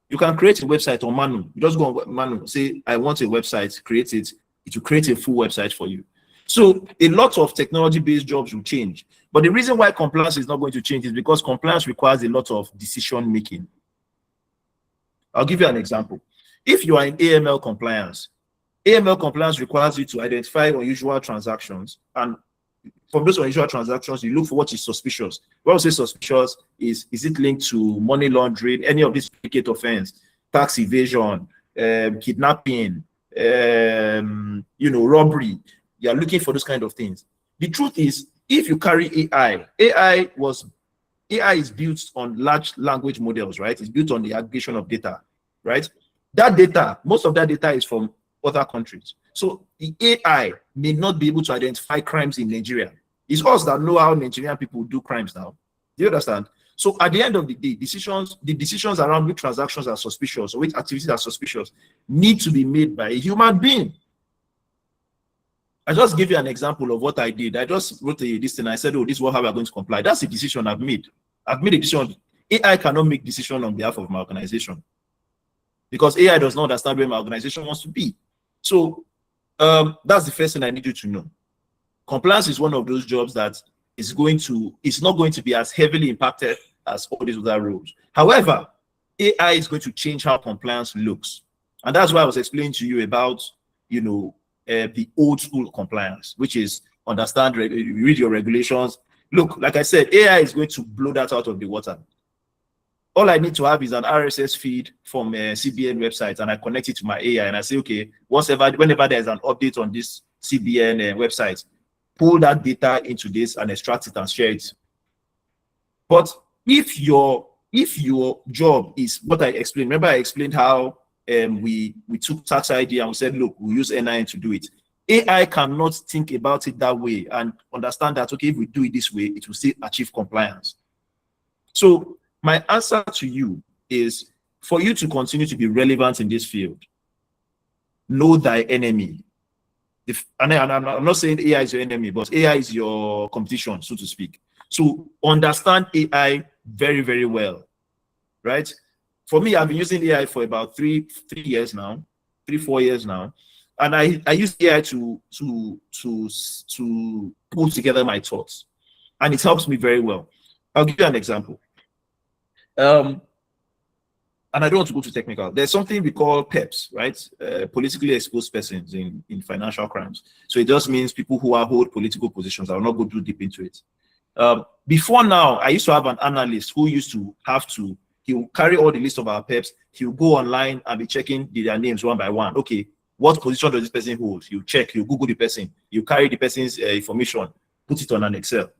You can create a website on manual. You just go on manual, say, I want a website, create it. It will create a full website for you. So a lot of technology-based jobs will change. But the reason why compliance is not going to change is because compliance requires a lot of decision-making. I'll give you an example. If you are in AML compliance requires you to identify unusual transactions and from those unusual transactions, you look for what is suspicious. When we say suspicious, is it linked to money laundering, any of these predicate offense, tax evasion, kidnapping, robbery? You are looking for those kind of things. The truth is, if you carry AI is built on large language models, right? It's built on the aggregation of data, right? That data, most of that data is from other countries. So the AI may not be able to identify crimes in Nigeria. It's us that know how Nigerian people do crimes now. Do you understand? So at the end of the day, the decisions around which transactions are suspicious or which activities are suspicious need to be made by a human being. I just give you an example of what I did. I just wrote this thing. I said, oh, this is how we're going to comply. That's a decision I've made. I've made a decision. AI cannot make decision on behalf of my organization because AI does not understand where my organization wants to be. So that's the first thing I need you to know. Compliance is one of those jobs that it's not going to be as heavily impacted as all these other roles. However, AI is going to change how compliance looks. And that's why I was explaining to you about, the old school compliance, which is read your regulations. Look, like I said, AI is going to blow that out of the water. All I need to have is an RSS feed from a CBN website, and I connect it to my AI, and I say, okay, whenever there's an update on this CBN website, pull that data into this and extract it and share it. But if your job is what I explained, remember I explained how we took tax ID and we said, look, we'll use NIN to do it. AI cannot think about it that way and understand that, okay, if we do it this way, it will still achieve compliance. So my answer to you is, for you to continue to be relevant in this field, know thy enemy. And I'm not saying AI is your enemy, but AI is your competition, so to speak. So understand AI very, very well, right? For me, I've been using AI for about 4 years now, and I use AI to pull together my thoughts, and it helps me very well. I'll give you an example. And I don't want to go too technical. There's something we call PEPs, right? Politically exposed persons in financial crimes. So it just means people who hold political positions. I will not go too deep into it. Before now, I used to have an analyst who used to he will carry all the list of our PEPs. He will go online and be checking their names one by one. Okay, what position does this person hold? You check, you Google the person, you carry the person's information, put it on an Excel.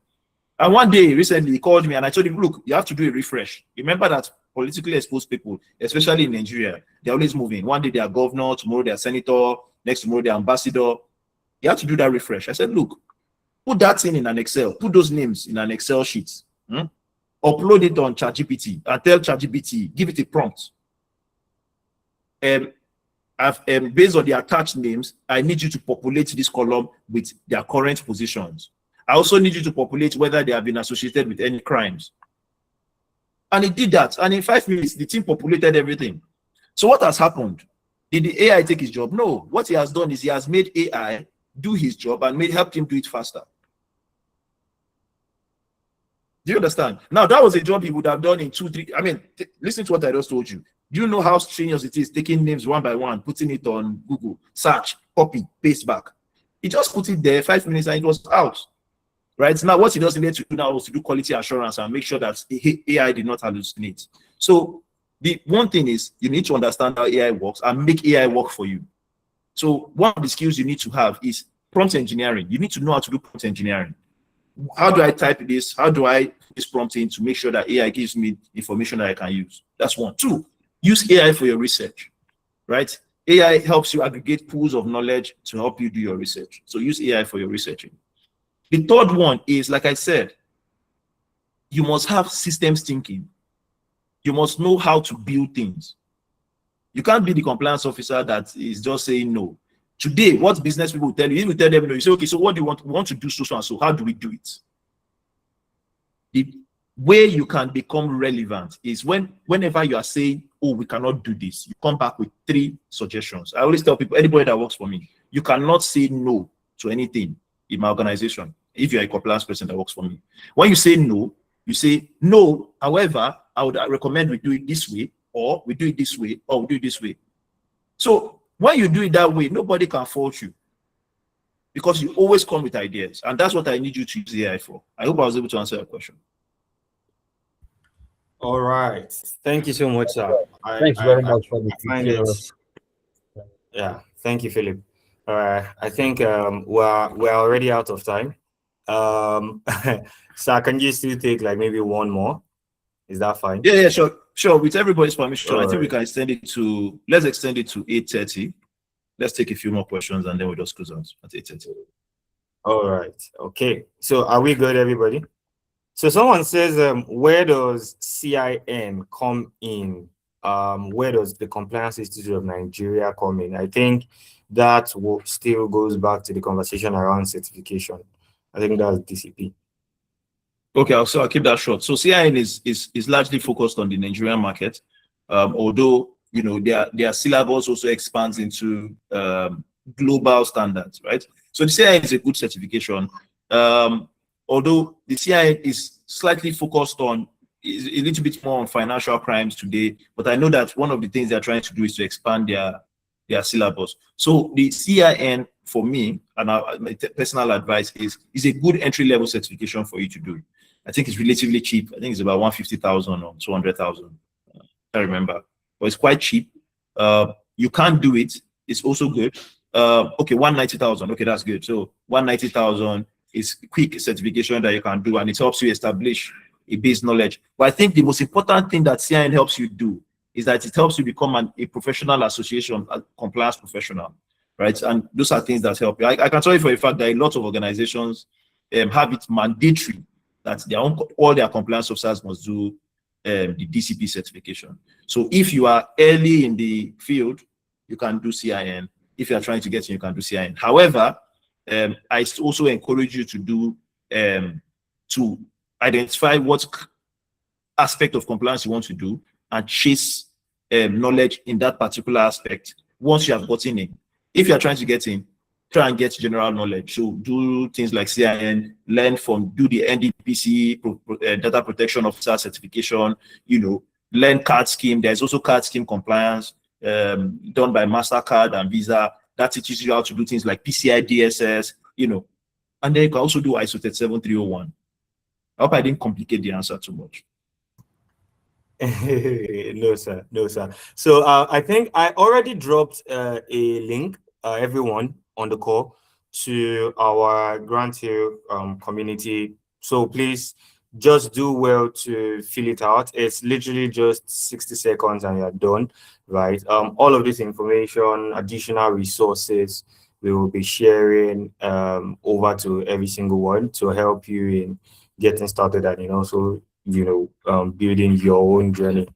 And one day, recently, he called me and I told him, look, you have to do a refresh. Remember that politically exposed people, especially in Nigeria, they're always moving. One day they are governor, tomorrow they are senator, next tomorrow they are ambassador. You have to do that refresh. I said, look, put that thing in an Excel, put those names in an Excel sheet, upload it on ChatGPT and tell ChatGPT, give it a prompt. Based on the attached names, I need you to populate this column with their current positions. I also need you to populate whether they have been associated with any crimes. And it did that. And in 5 minutes, the team populated everything. So what has happened? Did the AI take his job? No. What he has done is he has made AI do his job and helped him do it faster. Do you understand? Now, that was a job he would have done in 2, 3. I mean, listen to what I just told you. Do you know how strenuous it is taking names one by one, putting it on Google, search, copy, paste back? He just put it there, 5 minutes, and it was out. Right now, what he doesn't need to do now is to do quality assurance and make sure that the AI did not hallucinate. So the one thing is you need to understand how AI works and make AI work for you. So one of the skills you need to have is prompt engineering. You need to know how to do prompt engineering. How do I type this? How do I put this prompt in to make sure that AI gives me information that I can use? That's one. 2, use AI for your research, right? AI helps you aggregate pools of knowledge to help you do your research. So use AI for your researching. The third one is, like I said, you must have systems thinking. You must know how to build things. You can't be the compliance officer that is just saying no. Today, what business people will tell you, if you tell them no, you say, okay, so what do you want? We want to do so and so. How do we do it? The way you can become relevant is whenever you are saying, oh, we cannot do this, you come back with 3 suggestions. I always tell people, anybody that works for me, you cannot say no to anything in my organization if you're a compliance person that works for me. When you say no, you say no, however, I would recommend we do it this way, or we do it this way, or we do it this way. So when you do it that way, nobody can fault you. because you always come with ideas, and that's what I need you to use AI for. I hope I was able to answer your question. All right. Thank you so much, sir. Thanks very much for the find it. Yeah. Thank you, Philip. All right. I think we're already out of time. So can you still take like maybe one more? Is that fine? Yeah, sure. With everybody's permission, All I think right. we can extend it to, let's extend it to 8:30. Let's take a few more questions and then we'll just close out at 8:30. All right. Okay. So are we good, everybody? So someone says, where does CIN come in? Where does the Compliance Institute of Nigeria come in? I think that still goes back to the conversation around certification. I think that's DCP. Okay, so I'll keep that short. So CIN is largely focused on the Nigerian market, although their syllabus also expands into global standards, right? So the CIN is a good certification, although the CIN is slightly focused on a little bit more on financial crimes today. But I know that one of the things they're trying to do is to expand their syllabus. So the CIN, for me, and my personal advice is a good entry-level certification for you to do. I think it's relatively cheap. I think it's about 150,000 or 200,000. I remember, but it's quite cheap. You can't do it. It's also good. Okay, 190,000. Okay, that's good. So 190,000 is quick certification that you can do, and it helps you establish a base knowledge. But I think the most important thing that CIN helps you do is that it helps you become a professional association, a compliance professional, right? And those are things that help you. I can tell you for a fact that a lot of organizations have it mandatory that all their compliance officers must do the DCP certification. So if you are early in the field, you can do CIN. If you are trying to get in, you can do CIN. However, I also encourage you to do to identify what aspect of compliance you want to do and chase knowledge in that particular aspect once you have gotten in. If you are trying to get in, try and get general knowledge. So do things like CIN, do the NDPC data protection officer certification, learn card scheme. There's also card scheme compliance done by MasterCard and Visa that teaches you how to do things like PCI DSS, and then you can also do ISO 37301. I hope I didn't complicate the answer too much. No, sir. So I think I already dropped a link, everyone on the call, to our Grant Hill community. So please just do well to fill it out. It's literally just 60 seconds and you're done, right? All of this information, additional resources, we will be sharing over to every single one to help you in getting started and also building your own journey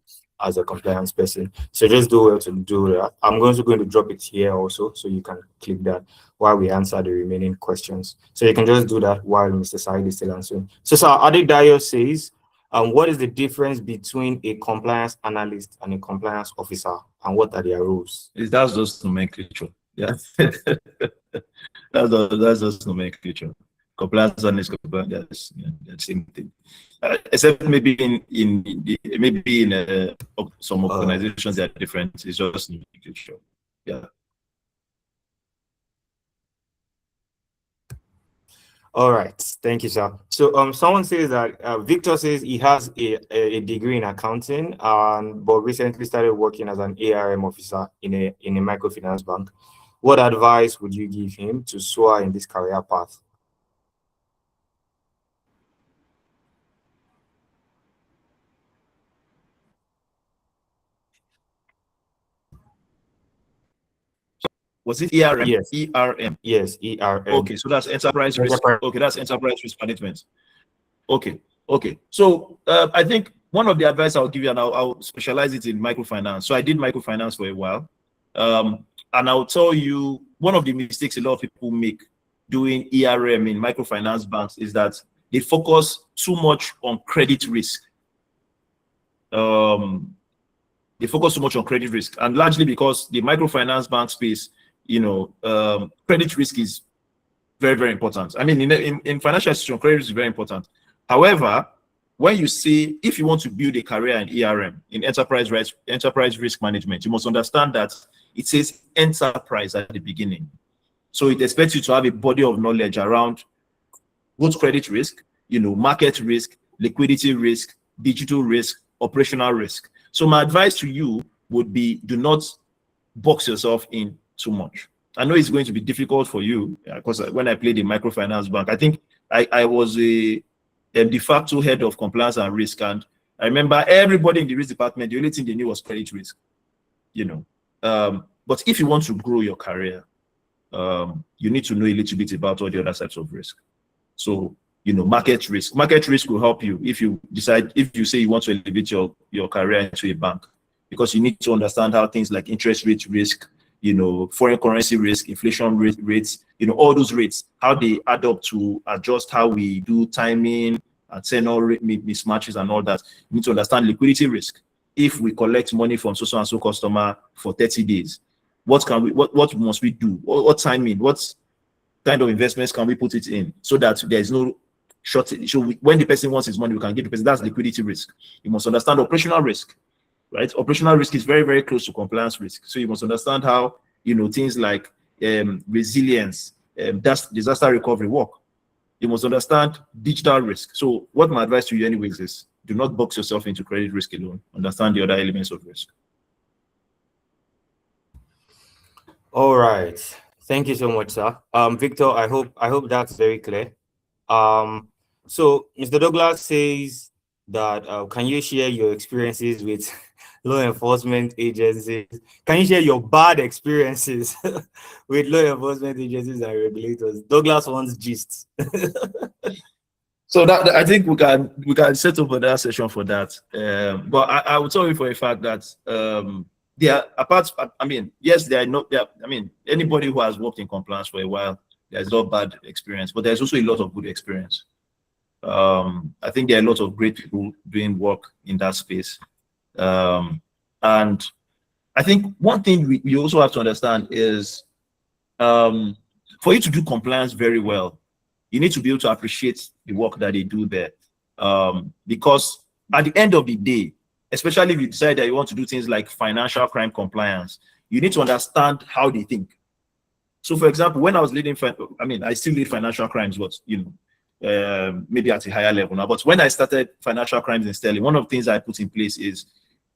as a compliance person. So just do well to do that. I'm also going to drop it here also, so you can click that while we answer the remaining questions. So you can just do that while Mr. Sayeed is still answering. So Sir Adedayo says, what is the difference between a compliance analyst and a compliance officer, and what are their roles? That's just nomenclature. Yeah, that's just nomenclature. Compliance analyst, that's the same thing. Except maybe in some organizations that are different. It's just nomenclature. Yeah. All right, thank you, sir. So someone says that Victor says he has a degree in accounting, but recently started working as an ARM officer in a microfinance bank. What advice would you give him to soar in this career path? Was it ERM? Yes. ERM. Yes, ERM. Okay, so that's enterprise risk. Okay, that's enterprise risk management. Okay. So I think one of the advice I'll give you, and I'll specialize it in microfinance. So I did microfinance for a while, and I'll tell you one of the mistakes a lot of people make doing ERM in microfinance banks is that they focus too much on credit risk. They focus too much on credit risk, and largely because the microfinance bank space, credit risk is very, very important. I mean, in financial institution, credit risk is very important. However, when you say if you want to build a career in ERM, in enterprise risk management, you must understand that it says enterprise at the beginning. So it expects you to have a body of knowledge around both credit risk, market risk, liquidity risk, digital risk, operational risk. So my advice to you would be, do not box yourself in too much. I know it's going to be difficult for you because when I played in microfinance bank, I think I was a de facto head of compliance and risk. And I remember everybody in the risk department, the only thing they knew was credit risk, But if you want to grow your career, you need to know a little bit about all the other types of risk. So, market risk. Market risk will help you if you say you want to elevate your career into a bank, because you need to understand how things like interest rate risk, foreign currency risk, inflation rates, all those rates, how they add up to adjust how we do timing and tenor rate mismatches and all that. You need to understand liquidity risk. If we collect money from so and so customer for 30 days, what must we do? What timing? What kind of investments can we put it in so that there's no shortage? So when the person wants his money, we can give the person. That's liquidity risk. You must understand operational risk, right? Operational risk is very, very close to compliance risk. So you must understand how, things like resilience, disaster recovery work. You must understand digital risk. So what my advice to you anyways is, do not box yourself into credit risk alone. Understand the other elements of risk. All right. Thank you so much, sir. Victor, I hope that's very clear. So Mr. Douglas says that can you share your experiences with law enforcement agencies? Can you share your bad experiences with law enforcement agencies and regulators? Douglas wants gist. So that I think we can set up another session for that. But I will tell you for a fact that yes, there are not there. I mean, anybody who has worked in compliance for a while, there's no bad experience, but there's also a lot of good experience. I think there are a lot of great people doing work in that space. And I think one thing we also have to understand is for you to do compliance very well, you need to be able to appreciate the work that they do there. Because at the end of the day, especially if you decide that you want to do things like financial crime compliance, you need to understand how they think. So for example, when I was leading, I still lead financial crimes, but maybe at a higher level now. But when I started financial crimes in Sterling, one of the things I put in place is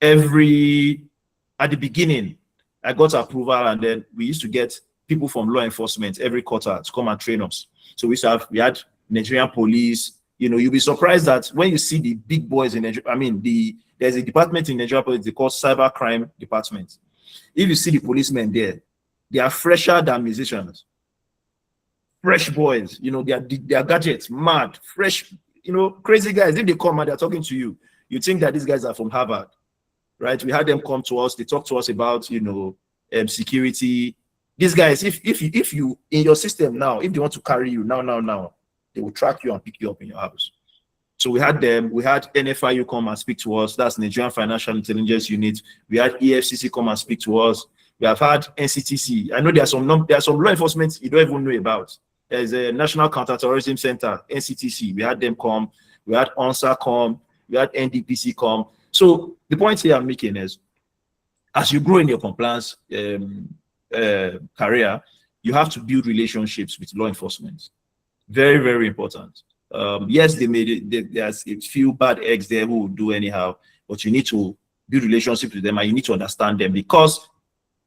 at the beginning, I got approval, and then we used to get people from law enforcement every quarter to come and train us. So we had Nigerian police. You'll be surprised that when you see the big boys in Nigeria, there's a department in Nigeria police, they call cyber crime department. If you see the policemen there, they are fresher than musicians. Fresh boys, their gadgets, mad, fresh, crazy guys. If they come and they're talking to you, you think that these guys are from Harvard, right? We had them come to us, they talk to us about, security. These guys, if you in your system now, if they want to carry you now, they will track you and pick you up in your house. So we had NFIU come and speak to us. That's Nigerian Financial Intelligence Unit. We had EFCC come and speak to us. We have had NCTC. I know there are some law enforcement you don't even know about. There's a National Counterterrorism Center, NCTC. We had them come. We had ONSA come. We had NDPC come. So the point here I'm making is, as you grow in your compliance career, you have to build relationships with law enforcement. Very, very important. Yes, there's a few bad eggs there who will do anyhow, but you need to build relationships with them, and you need to understand them, because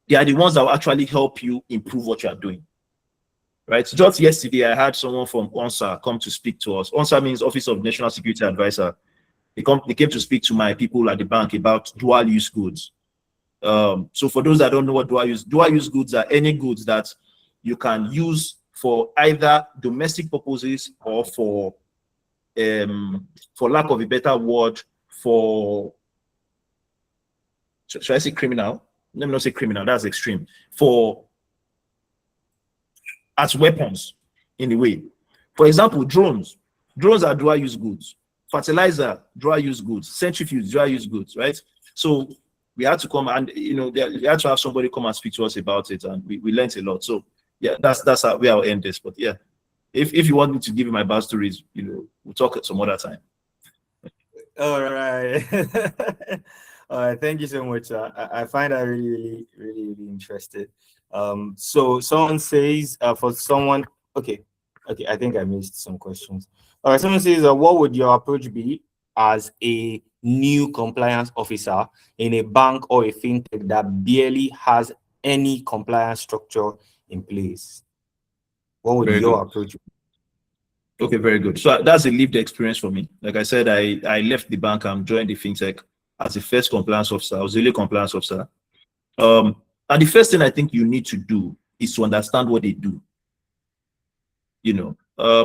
they are the ones that will actually help you improve what you are doing. Right? Just yesterday, I had someone from ONSA come to speak to us. ONSA means Office of National Security Advisor. They came to speak to my people at the bank about dual use goods. So for those that don't know what dual use goods are, any goods that you can use for either domestic purposes or for lack of a better word, should I say criminal? Let me not say criminal, that's extreme. As weapons, in a way. For example, drones. Drones are dual use goods. Fertilizer, dual use goods. Centrifuge, dual use goods, right? So we had to come and, we had to have somebody come and speak to us about it, and we learned a lot. So yeah, that's how I'll end this. But yeah, if you want me to give you my bad stories, we'll talk at some other time. All right. All right. Thank you so much. I find that really, really, really, really interesting. So someone says, for someone, okay, I think I missed some questions. All right, someone says, what would your approach be as a new compliance officer in a bank or a fintech that barely has any compliance structure in place? What would Very your good. approach be? Okay, very good. So that's a lived experience for me. Like I said, I left the bank and joined the fintech as the first compliance officer. I was the only compliance officer. And the first thing I think you need to do is to understand what they do. You know,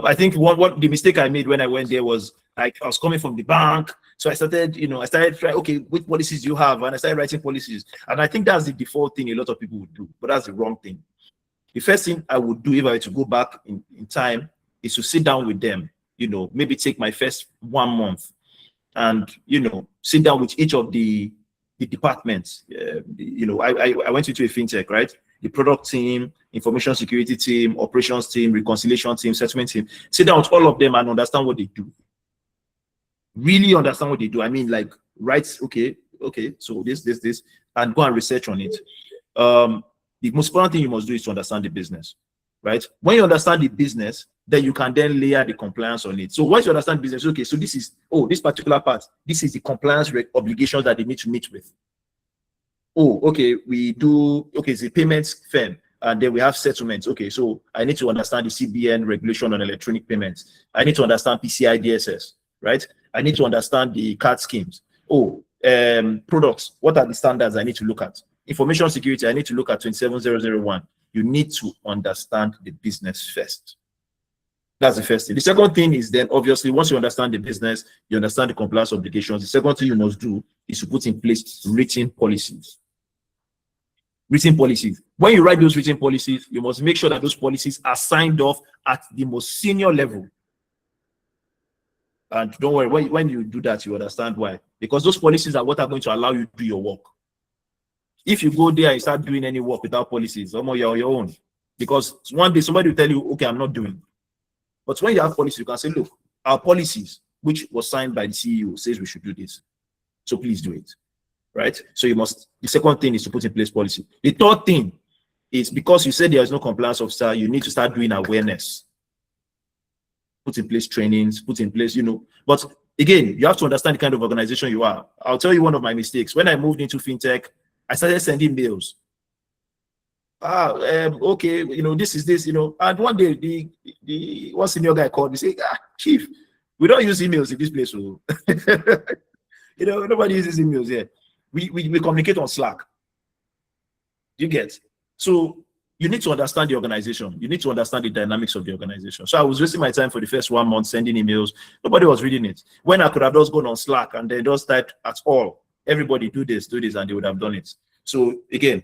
I think what the mistake I made when I went there was like I was coming from the bank. So I started trying, okay, which policies do you have? And I started writing policies. And I think that's the default thing a lot of people would do, but that's the wrong thing. The first thing I would do if I were to go back in time is to sit down with them, you know, maybe take my first 1 month and, you know, sit down with each of the departments. You know, I went into a fintech, right? The product team, information security team, operations team, reconciliation team, settlement team. Sit down with all of them and understand what they do. Really understand what they do. I mean, like, right, okay, so this, and go and research on it. The most important thing you must do is to understand the business, right? When you understand the business, then you can then layer the compliance on it. So once you understand business, okay, so this is, this particular part, this is the compliance obligations that they need to meet with. Oh, okay, it's a payments firm, and then we have settlements. Okay, so I need to understand the CBN regulation on electronic payments. I need to understand PCI DSS, right? I need to understand the card schemes. Products, what are the standards I need to look at? Information security, I need to look at 27001. You need to understand the business first. That's the first thing. The second thing is then, obviously, once you understand the business, you understand the compliance obligations. The second thing you must do is to put in place written policies. Written policies. When you write those written policies, you must make sure that those policies are signed off at the most senior level. And don't worry, when you do that, you understand why. Because those policies are what are going to allow you to do your work. If you go there and start doing any work without policies, you're on your own. Because one day somebody will tell you, okay, I'm not doing. But when you have policies, you can say, look, our policies, which was signed by the CEO, says we should do this. So please do it. Right? So the second thing is to put in place policy. The third thing is, because you said there is no compliance officer, you need to start doing awareness. Put in place trainings, put in place, but again, you have to understand the kind of organization you are. I'll tell you one of my mistakes. When I moved into fintech, I started sending mails. Okay, this is this, and one day the one senior guy called me, say, chief, we don't use emails in this place. So nobody uses emails here. We communicate on Slack. You get? So you need to understand the organization. You need to understand the dynamics of the organization. So I was wasting my time for the first 1 month sending emails. Nobody was reading it. When I could have just gone on Slack and then just typed at all, everybody do this, and they would have done it. So again,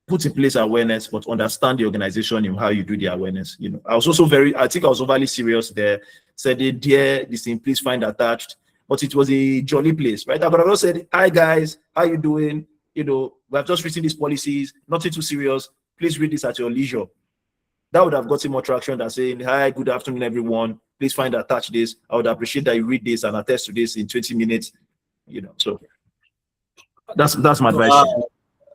put in place awareness, but understand the organization and how you do the awareness. I was also I think I was overly serious there. Said, dear, this thing, please find attached. But it was a jolly place, right? I could have just said, hi guys, how you doing? We have just written these policies, nothing too serious. Please read this at your leisure. That would have gotten more traction than saying, hi, good afternoon, everyone. Please find attached this. I would appreciate that you read this and attest to this in 20 minutes. So that's my advice.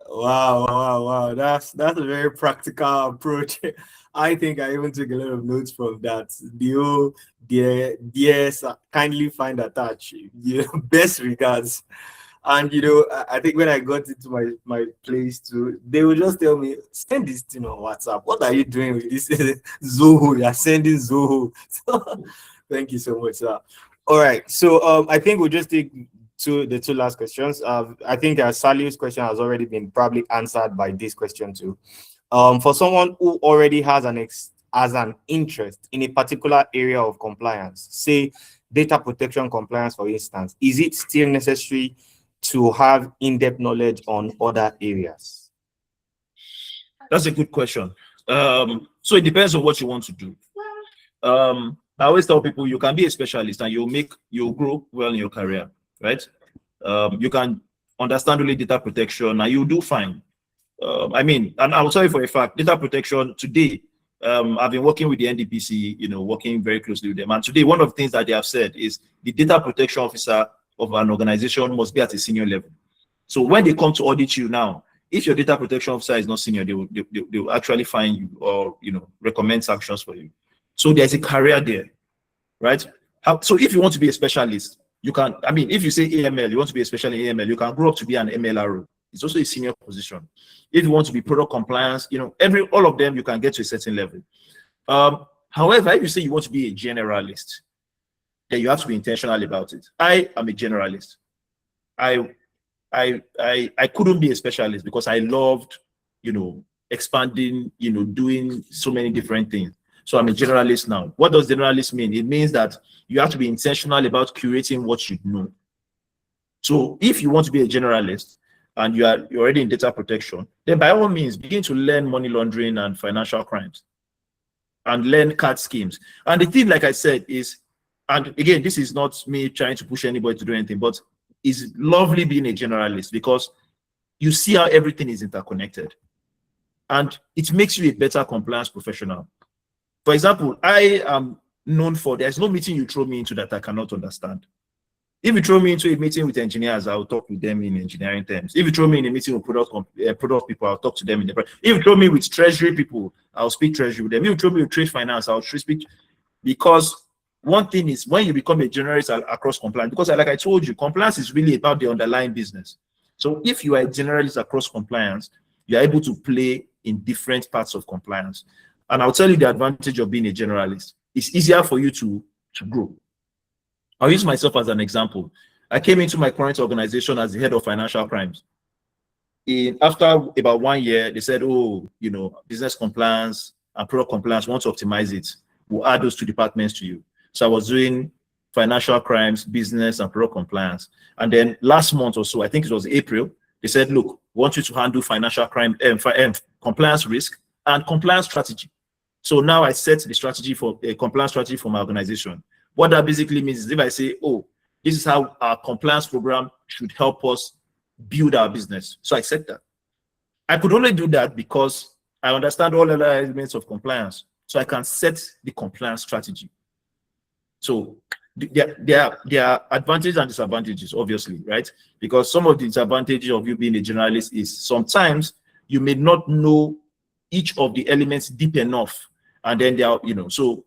Wow. That's a very practical approach. I think I even took a lot of notes from that. Yes, kindly find attached. Best regards. And I think when I got into my place too, they would just tell me, send this thing on WhatsApp. What are you doing with this Zoho? You're sending Zoho. So, thank you so much, sir. All right. So I think we'll just take the two last questions. I think Salih's question has already been probably answered by this question too. For someone who already has an interest in a particular area of compliance, say data protection compliance, for instance, is it still necessary to have in-depth knowledge on other areas? That's a good question. So it depends on what you want to do. I always tell people you can be a specialist and you'll grow well in your career, right? You can understand only data protection and you'll do fine. And I will tell you for a fact, data protection today, I've been working with the NDPC, working very closely with them. And today, one of the things that they have said is the data protection officer of an organization must be at a senior level. So when they come to audit you now, if your data protection officer is not senior, they will actually fine you or recommend sanctions for you. So there's a career there, right? So if you want to be a specialist, you can. I mean, if you say AML, you want to be a specialist in AML, you can grow up to be an MLRO. It's also a senior position. If you want to be product compliance, all of them you can get to a certain level. However, if you say you want to be a generalist, then you have to be intentional about it. I am a generalist. I couldn't be a specialist because I loved, expanding, doing so many different things. So I'm a generalist now. What does generalist mean? It means that you have to be intentional about curating what you know. So if you want to be a generalist and you're already in data protection, then by all means begin to learn money laundering and financial crimes and learn card schemes. And the thing, like I said, is, and again, this is not me trying to push anybody to do anything, but it's lovely being a generalist because you see how everything is interconnected and it makes you a better compliance professional. For example, I am known for, there's no meeting you throw me into that I cannot understand. If you throw me into a meeting with engineers, I'll talk with them in engineering terms. If you throw me in a meeting with product people, I'll talk to them in the. If you throw me with treasury people, I'll speak treasury with them. If you throw me with trade finance, I'll speak. Because one thing is, when you become a generalist across compliance, because like I told you, compliance is really about the underlying business. So if you are a generalist across compliance, you're able to play in different parts of compliance. And I'll tell you the advantage of being a generalist. It's easier for you to grow. I'll use myself as an example. I came into my current organization as the head of financial crimes. After about 1 year, they said, oh, business compliance and product compliance, want to optimize it. We'll add those two departments to you. So I was doing financial crimes, business, and product compliance. And then last month or so, I think it was April, they said, look, we want you to handle financial crime, compliance risk, and compliance strategy. So now I set the strategy for a compliance strategy for my organization. What that basically means is if I say, oh, this is how our compliance program should help us build our business. So I said that. I could only do that because I understand all other elements of compliance. So I can set the compliance strategy. So there are advantages and disadvantages, obviously, right? Because some of the disadvantages of you being a generalist is sometimes you may not know each of the elements deep enough. And then there are, so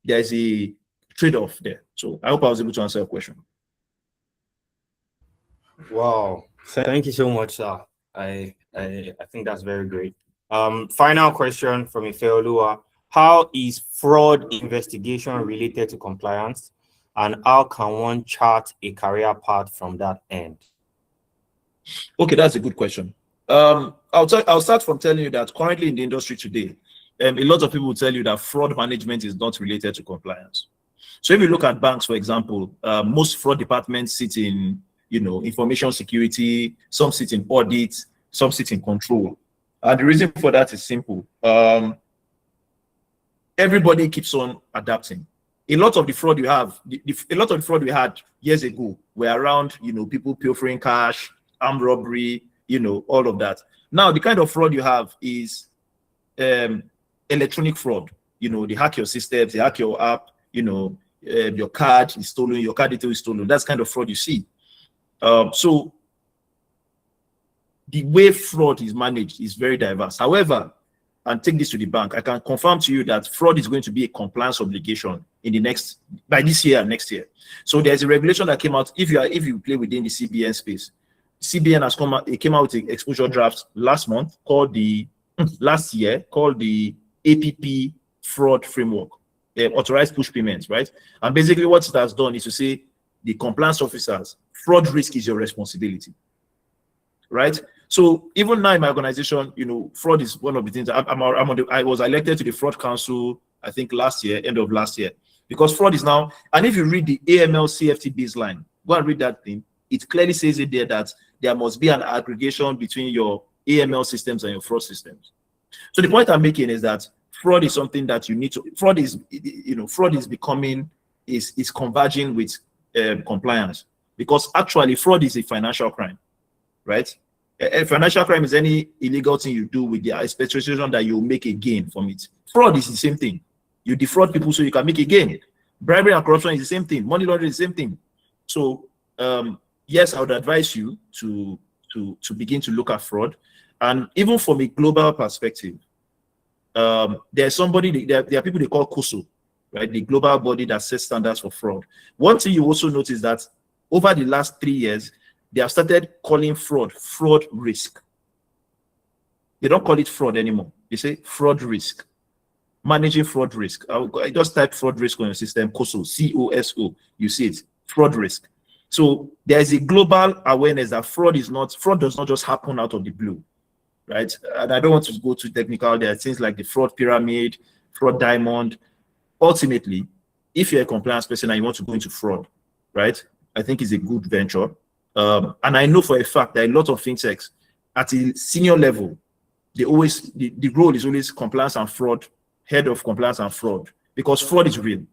there's a trade-off there. So I hope I was able to answer your question. Wow, thank you so much, sir. I think that's very great. Final question from Ifeoluwa. How is fraud investigation related to compliance, and how can one chart a career path from that end? Okay, that's a good question. I'll start from telling you that currently in the industry today, a lot of people will tell you that fraud management is not related to compliance. So if you look at banks, for example, most fraud departments sit in, information security, some sit in audit, some sit in control. And the reason for that is simple. Everybody keeps on adapting. A lot of the fraud you have, a lot of the fraud we had years ago were around, people pilfering cash, armed robbery, all of that. Now, the kind of fraud you have is electronic fraud. They hack your systems, they hack your app, your card is stolen, your card detail is stolen. That's kind of fraud you see. So the way fraud is managed is very diverse. However, and take this to the bank, I can confirm to you that fraud is going to be a compliance obligation by this year and next year. So there's a regulation that came out. If you play within the CBN space, CBN has came out with an exposure draft last year called the APP fraud framework, authorized push payments, right? And basically what it has done is to say the compliance officers, fraud risk is your responsibility, right? So even now in my organization, fraud is one of the things. I was elected to the fraud council, I think end of last year, because fraud is now. And if you read the AML CFT baseline, go and read that thing. It clearly says it there that there must be an aggregation between your AML systems and your fraud systems. So the point I'm making is that fraud is something that you need to. Fraud is converging with compliance, because actually fraud is a financial crime, right? A financial crime is any illegal thing you do with the expectation that you'll make a gain from it. Fraud is the same thing. You defraud people so you can make a gain. Bribery and corruption is the same thing. Money laundering is the same thing. So yes, I would advise you to to begin to look at fraud. And even from a global perspective, there's somebody, there are people they call COSO, right? The global body that sets standards for fraud. One thing you also notice that over the last 3 years, they have started calling fraud risk. They don't call it fraud anymore. They say fraud risk. Managing fraud risk. I just type fraud risk on your system, COSO, COSO. You see it, fraud risk. So there's a global awareness that fraud does not just happen out of the blue, right? And I don't want to go too technical. There are things like the fraud pyramid, fraud diamond. Ultimately, if you're a compliance person and you want to go into fraud, right, I think it's a good venture. And I know for a fact that a lot of fintechs at a senior level, the role is always compliance and fraud, head of compliance and fraud, because fraud is real.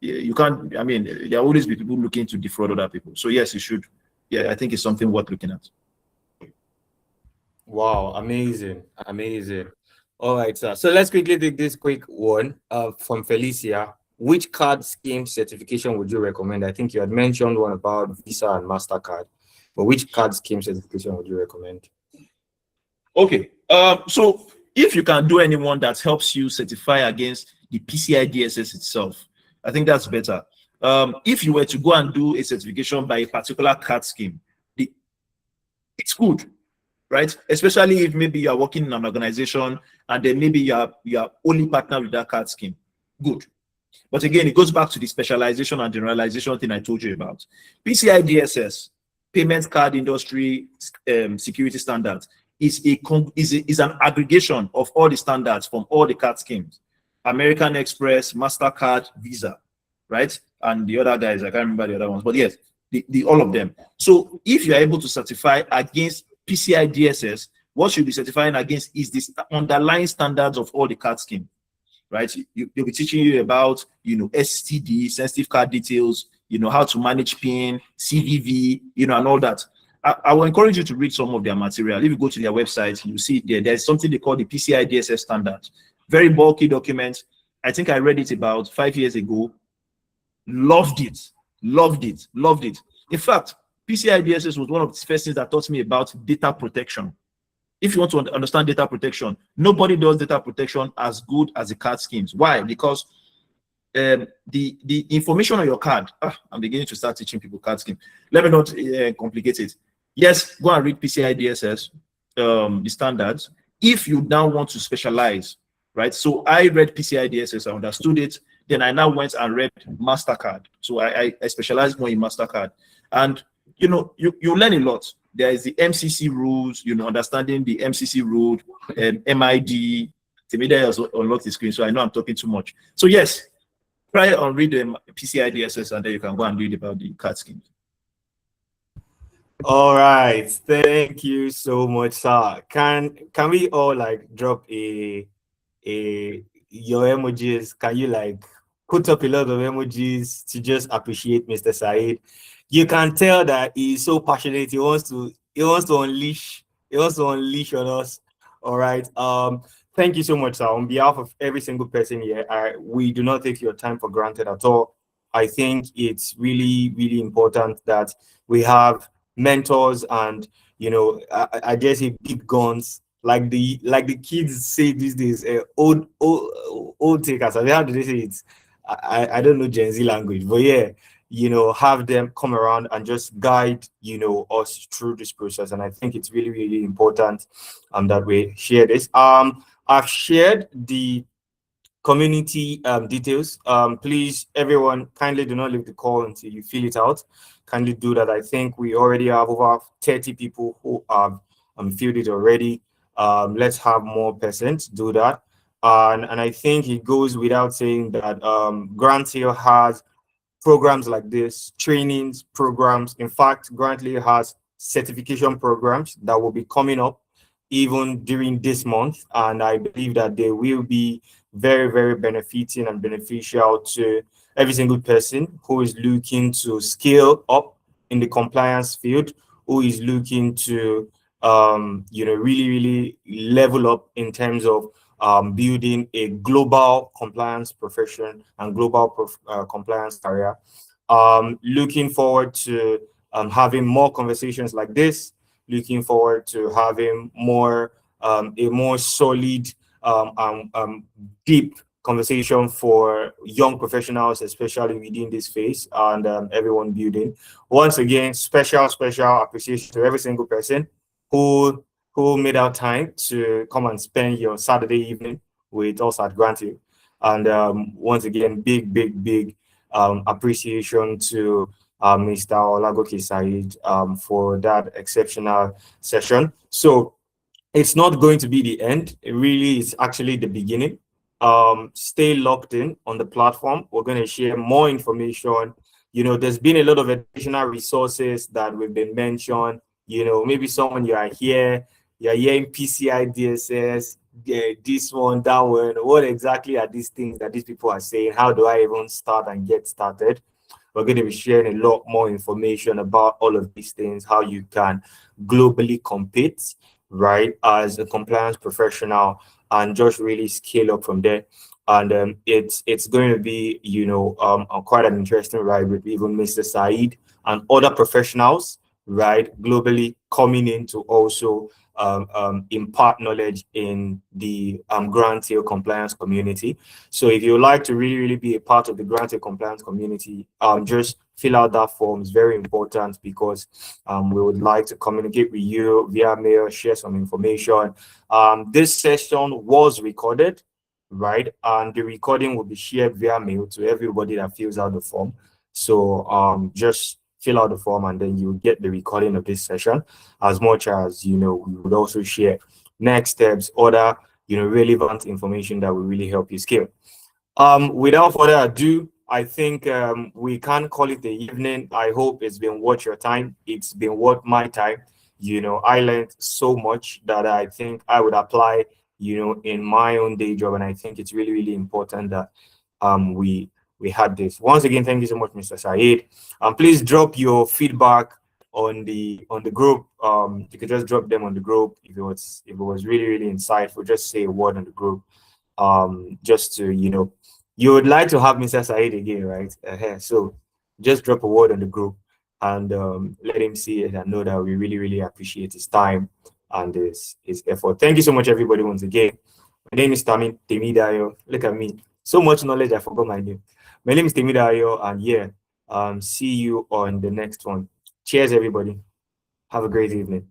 You can't, I mean, there will always be people looking to defraud other people. So yes, you should. Yeah, I think it's something worth looking at. Wow, amazing. All right, sir. So let's quickly take this quick one from Felicia. Which card scheme certification would you recommend? I think you had mentioned one about Visa and MasterCard, but which card scheme certification would you recommend? Okay. So if you can do anyone that helps you certify against the PCI DSS itself, I think that's better. If you were to go and do a certification by a particular card scheme, it's good, right? Especially if maybe you are working in an organization and then maybe you are only partnered with that card scheme. Good. But again, it goes back to the specialization and generalization thing I told you about. PCI DSS, payment card industry security standards, is an aggregation of all the standards from all the card schemes. American Express, MasterCard, Visa, right? And the other guys, I can't remember the other ones, but yes, all of them. So if you're able to certify against PCI DSS, what you'll be certifying against is the underlying standards of all the card schemes, right? They'll be teaching you about, STD, sensitive card details, how to manage PIN, CVV, and all that. I will encourage you to read some of their material. If you go to their website, you see there's something they call the PCI DSS standard. Very bulky document. I think I read it about 5 years ago. Loved it. In fact, PCI DSS was one of the first things that taught me about data protection. If you want to understand data protection, nobody does data protection as good as the card schemes. Why? Because the information on your card, I'm beginning to start teaching people card scheme. Let me not complicate it. Yes, go and read PCI DSS, the standards. If you now want to specialize, right? So I read PCI DSS, I understood it. Then I now went and read MasterCard. So I specialized more in MasterCard. And, you learn a lot. There is the MCC rules, understanding the MCC rule, MID. Timida has unlocked the screen, so I know I'm talking too much. So yes, try and read the PCI DSS, and then you can go and read about the card schemes. All right, thank you so much, sir. Can we all drop your emojis? Can you put up a lot of emojis to just appreciate Mr. Sayeed? You can tell that he's so passionate. He wants to unleash on us. All right. Thank you so much, sir. On behalf of every single person here, we do not take your time for granted at all. I think it's really, really important that we have mentors and I guess big guns like the kids say these days, old takers. I mean, how do they say it? I don't know Gen Z language, but yeah, have them come around and just guide us through this process. And I think it's really, really important that we share this. I've shared the community details. Please, everyone, kindly do not leave the call until you fill it out. Kindly do that. I think we already have over 30 people who have filled it already. Let's have more persons do that. And I think it goes without saying that Grant Hill has programs like this, trainings, programs. In fact, Grant Hill has certification programs that will be coming up even during this month. And I believe that they will be very, very benefiting and beneficial to every single person who is looking to scale up in the compliance field, who is looking to, really, really level up in terms of building a global compliance profession and global compliance career. Looking forward to having more conversations like this. looking forward to having more a more solid deep conversation for young professionals, especially within this phase, and everyone building. Once again, special appreciation to every single person who made out time to come and spend your Saturday evening with us at Granty. And once again, big appreciation to Mr. Olagoke Sayeed for that exceptional session. So it's not going to be the end. It really is actually the beginning. Stay locked in on the platform. We're going to share more information. You know, there's been a lot of additional resources that we've been mentioned. You know, maybe someone you're hearing PCI DSS, this one, that one. What exactly are these things that these people are saying? How do I even start and get started? We're going to be sharing a lot more information about all of these things, how you can globally compete, right, as a compliance professional, and just really scale up from there. And it's going to be, you know, quite an interesting ride with even Mr. Saeed and other professionals, right, globally coming in to also impart knowledge in the Grant Hill compliance community. So if you would like to really be a part of the Grant Hill compliance community, just fill out that form. It's very important because we would like to communicate with you via mail, share some information. This session was recorded, right, and the recording will be shared via mail to everybody that fills out the form. So just fill out the form and then you get the recording of this session. As much as, you know, we would also share next steps, other, you know, relevant information that will really help you scale. Without further ado, I think we can call it the evening. I hope it's been worth your time. It's been worth my time. You know, I learned so much that I think I would apply, you know, in my own day job. And I think it's really important that we had this. Once again, thank you so much, Mr. Saeed. Please drop your feedback on the group. You could just drop them on the group if it was really insightful. Just say a word on the group. Just to, you know, you would like to have Mr. Saeed again, right? So just drop a word on the group and let him see it and know that we really appreciate his time and his effort. Thank you so much, everybody, once again. My name is Temidayo. Look at me. So much knowledge, I forgot my name. My name is Temidayo, and yeah, see you on the next one. Cheers, everybody. Have a great evening.